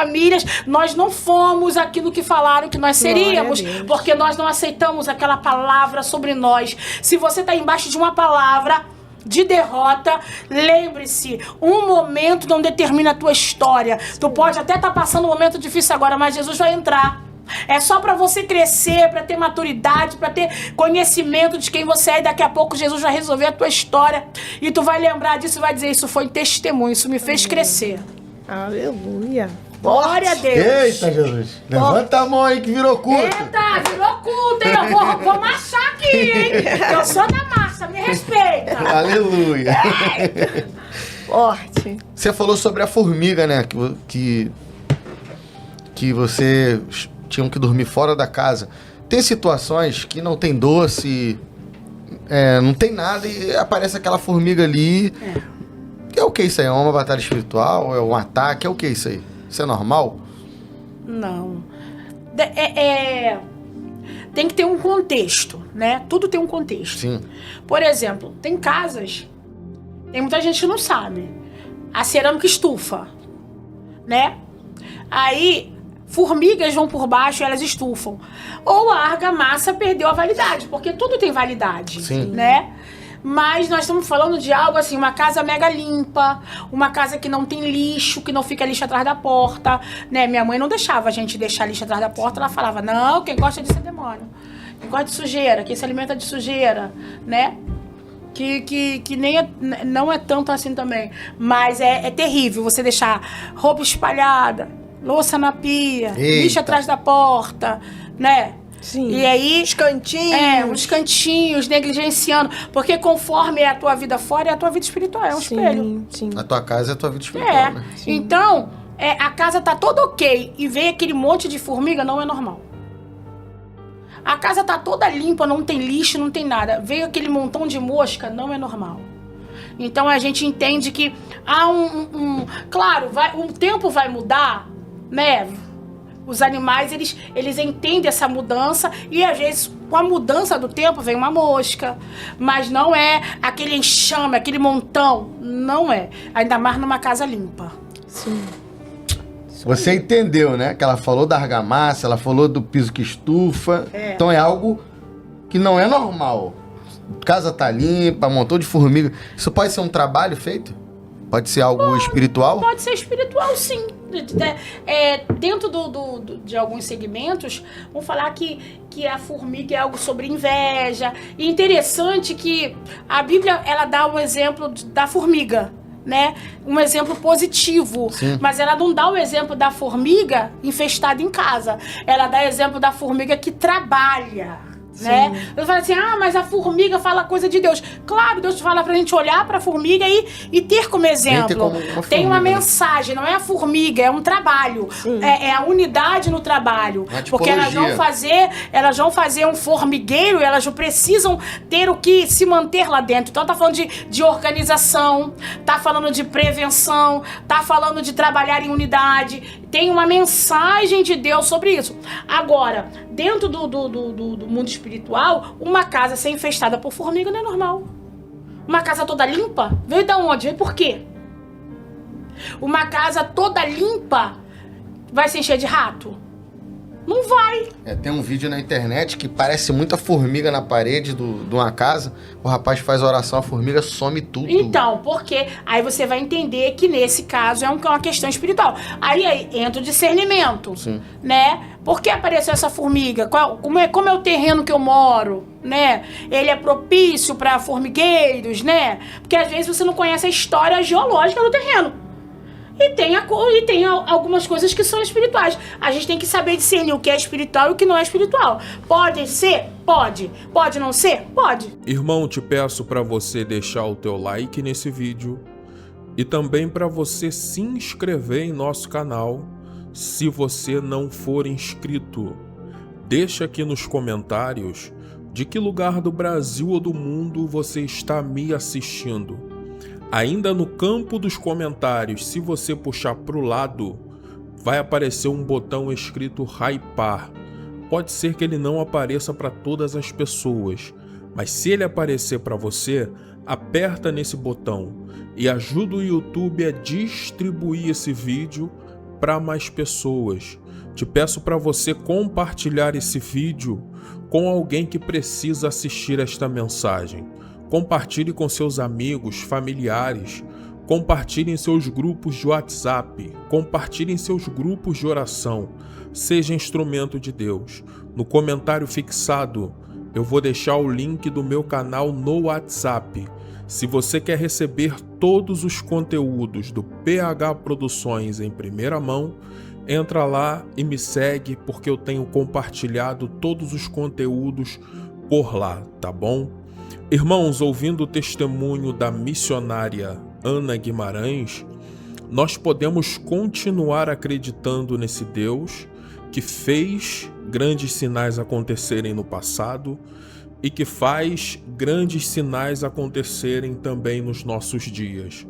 nós não fomos aquilo que falaram que nós seríamos, porque nós não aceitamos aquela palavra sobre nós. Se você está embaixo de uma palavra de derrota, lembre-se, um momento não determina a tua história. Tu pode até estar passando um momento difícil agora, mas Jesus vai entrar. É só para você crescer, para ter maturidade, para ter conhecimento de quem você é, e daqui a pouco Jesus vai resolver a tua história e tu vai lembrar disso e vai dizer, isso foi testemunho, isso me fez crescer. Aleluia. Glória a Deus. Eita, Jesus. Levanta a mão aí que virou culto. Eita, virou culto, hein? Eu vou marchar aqui, hein? Eu sou da marcha, me respeita. Aleluia. Forte. Você falou sobre a formiga, né? Que você tinha que dormir fora da casa. Tem situações que não tem doce, não tem nada e aparece aquela formiga ali. É o que isso aí? É uma batalha espiritual? É um ataque? É o que isso aí? Isso é normal? Não. Tem que ter um contexto, né? Tudo tem um contexto. Sim. Por exemplo, tem casas, tem muita gente que não sabe. A cerâmica estufa, né? Aí, formigas vão por baixo e elas estufam. Ou a argamassa perdeu a validade, porque tudo tem validade, sim, né? Mas nós estamos falando de algo assim, uma casa mega limpa, uma casa que não tem lixo, que não fica lixo atrás da porta, né? Minha mãe não deixava a gente deixar lixo atrás da porta, ela falava, não, quem gosta disso é demônio. Quem gosta de sujeira, quem se alimenta de sujeira, né? que nem não é tanto assim também. Mas é terrível você deixar roupa espalhada, louça na pia, lixo atrás da porta, né? Sim. E aí... Os cantinhos. Os cantinhos, negligenciando. Porque conforme é a tua vida fora, é a tua vida espiritual. É um espelho. Sim. A tua casa é a tua vida espiritual, né? Então, a casa tá toda ok e vem aquele monte de formiga, não é normal. A casa tá toda limpa, não tem lixo, não tem nada. Veio aquele montão de mosca, não é normal. Então a gente entende que há claro, o tempo vai mudar, né? Os animais, eles entendem essa mudança e às vezes com a mudança do tempo vem uma mosca, mas não é aquele enxame, aquele montão, não é. Ainda mais numa casa limpa. Sim. Você entendeu, né? Que ela falou da argamassa, ela falou do piso que estufa. Então é algo que não é normal. Casa tá limpa, montão de formiga. Isso pode ser um trabalho feito? Pode ser algo espiritual? Pode ser espiritual, sim. Dentro de alguns segmentos, vamos falar que a formiga é algo sobre inveja. E interessante que a Bíblia, ela dá um exemplo da formiga, né? Um exemplo positivo. Sim. Mas ela não dá o exemplo da formiga infestada em casa. Ela dá exemplo da formiga que trabalha. Né? Eu falo assim, mas a formiga fala coisa de Deus. Claro, Deus fala pra gente olhar pra formiga e ter como exemplo. Tem uma mensagem, não é a formiga, é um trabalho. É a unidade no trabalho. Porque elas vão fazer um formigueiro, elas não precisam ter o que se manter lá dentro. Então tá falando de organização, tá falando de prevenção, tá falando de trabalhar em unidade. Tem uma mensagem de Deus sobre isso. Agora, dentro do mundo espiritual, uma casa ser infestada por formiga não é normal. Uma casa toda limpa, veio da onde? Veio por quê? Uma casa toda limpa vai se encher de rato? Não vai. Tem um vídeo na internet que parece muita formiga na parede de uma casa. O rapaz faz oração, a formiga some tudo. Então, porque aí você vai entender que nesse caso é uma questão espiritual. Aí entra o discernimento, né? Por que apareceu essa formiga? Como é o terreno que eu moro, né? Ele é propício para formigueiros, né? Porque às vezes você não conhece a história geológica do terreno. E tem algumas coisas que são espirituais. A gente tem que saber discernir o que é espiritual e o que não é espiritual. Pode ser? Pode. Pode não ser? Pode. Irmão, te peço para você deixar o teu like nesse vídeo e também para você se inscrever em nosso canal se você não for inscrito. Deixa aqui nos comentários de que lugar do Brasil ou do mundo você está me assistindo. Ainda no campo dos comentários, se você puxar para o lado, vai aparecer um botão escrito hypar. Pode ser que ele não apareça para todas as pessoas, mas se ele aparecer para você, aperta nesse botão e ajuda o YouTube a distribuir esse vídeo para mais pessoas. Te peço para você compartilhar esse vídeo com alguém que precisa assistir esta mensagem. Compartilhe com seus amigos, familiares, compartilhe em seus grupos de WhatsApp, compartilhe em seus grupos de oração, seja instrumento de Deus. No comentário fixado, eu vou deixar o link do meu canal no WhatsApp. Se você quer receber todos os conteúdos do PH Produções em primeira mão, entra lá e me segue, porque eu tenho compartilhado todos os conteúdos por lá, tá bom? Irmãos, ouvindo o testemunho da missionária Ana Guimarães, nós podemos continuar acreditando nesse Deus que fez grandes sinais acontecerem no passado e que faz grandes sinais acontecerem também nos nossos dias.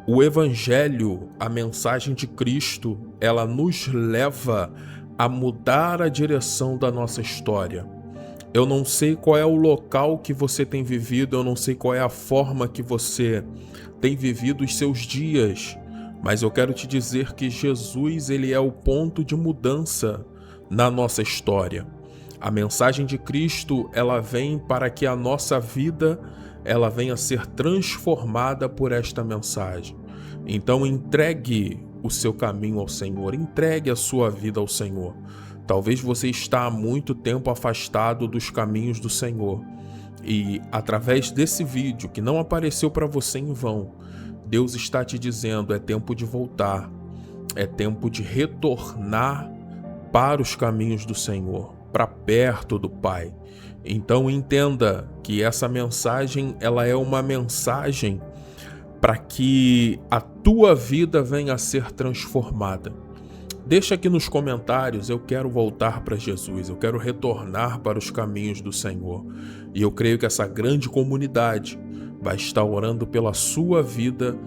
O Evangelho, a mensagem de Cristo, ela nos leva a mudar a direção da nossa história. Eu não sei qual é o local que você tem vivido, eu não sei qual é a forma que você tem vivido os seus dias, mas eu quero te dizer que Jesus, ele é o ponto de mudança na nossa história. A mensagem de Cristo, ela vem para que a nossa vida, ela venha a ser transformada por esta mensagem. Então entregue o seu caminho ao Senhor, entregue a sua vida ao Senhor. Talvez você está há muito tempo afastado dos caminhos do Senhor. E através desse vídeo que não apareceu para você em vão, Deus está te dizendo: é tempo de voltar, é tempo de retornar para os caminhos do Senhor, para perto do Pai. Então entenda que essa mensagem, ela é uma mensagem para que a tua vida venha a ser transformada. Deixa aqui nos comentários: eu quero voltar para Jesus, eu quero retornar para os caminhos do Senhor. E eu creio que essa grande comunidade vai estar orando pela sua vida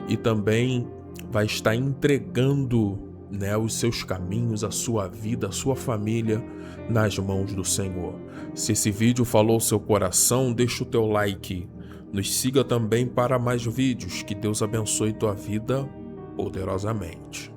e também vai estar entregando, né, os seus caminhos, a sua vida, a sua família nas mãos do Senhor. Se esse vídeo falou ao seu coração, deixa o teu like. Nos siga também para mais vídeos. Que Deus abençoe tua vida poderosamente.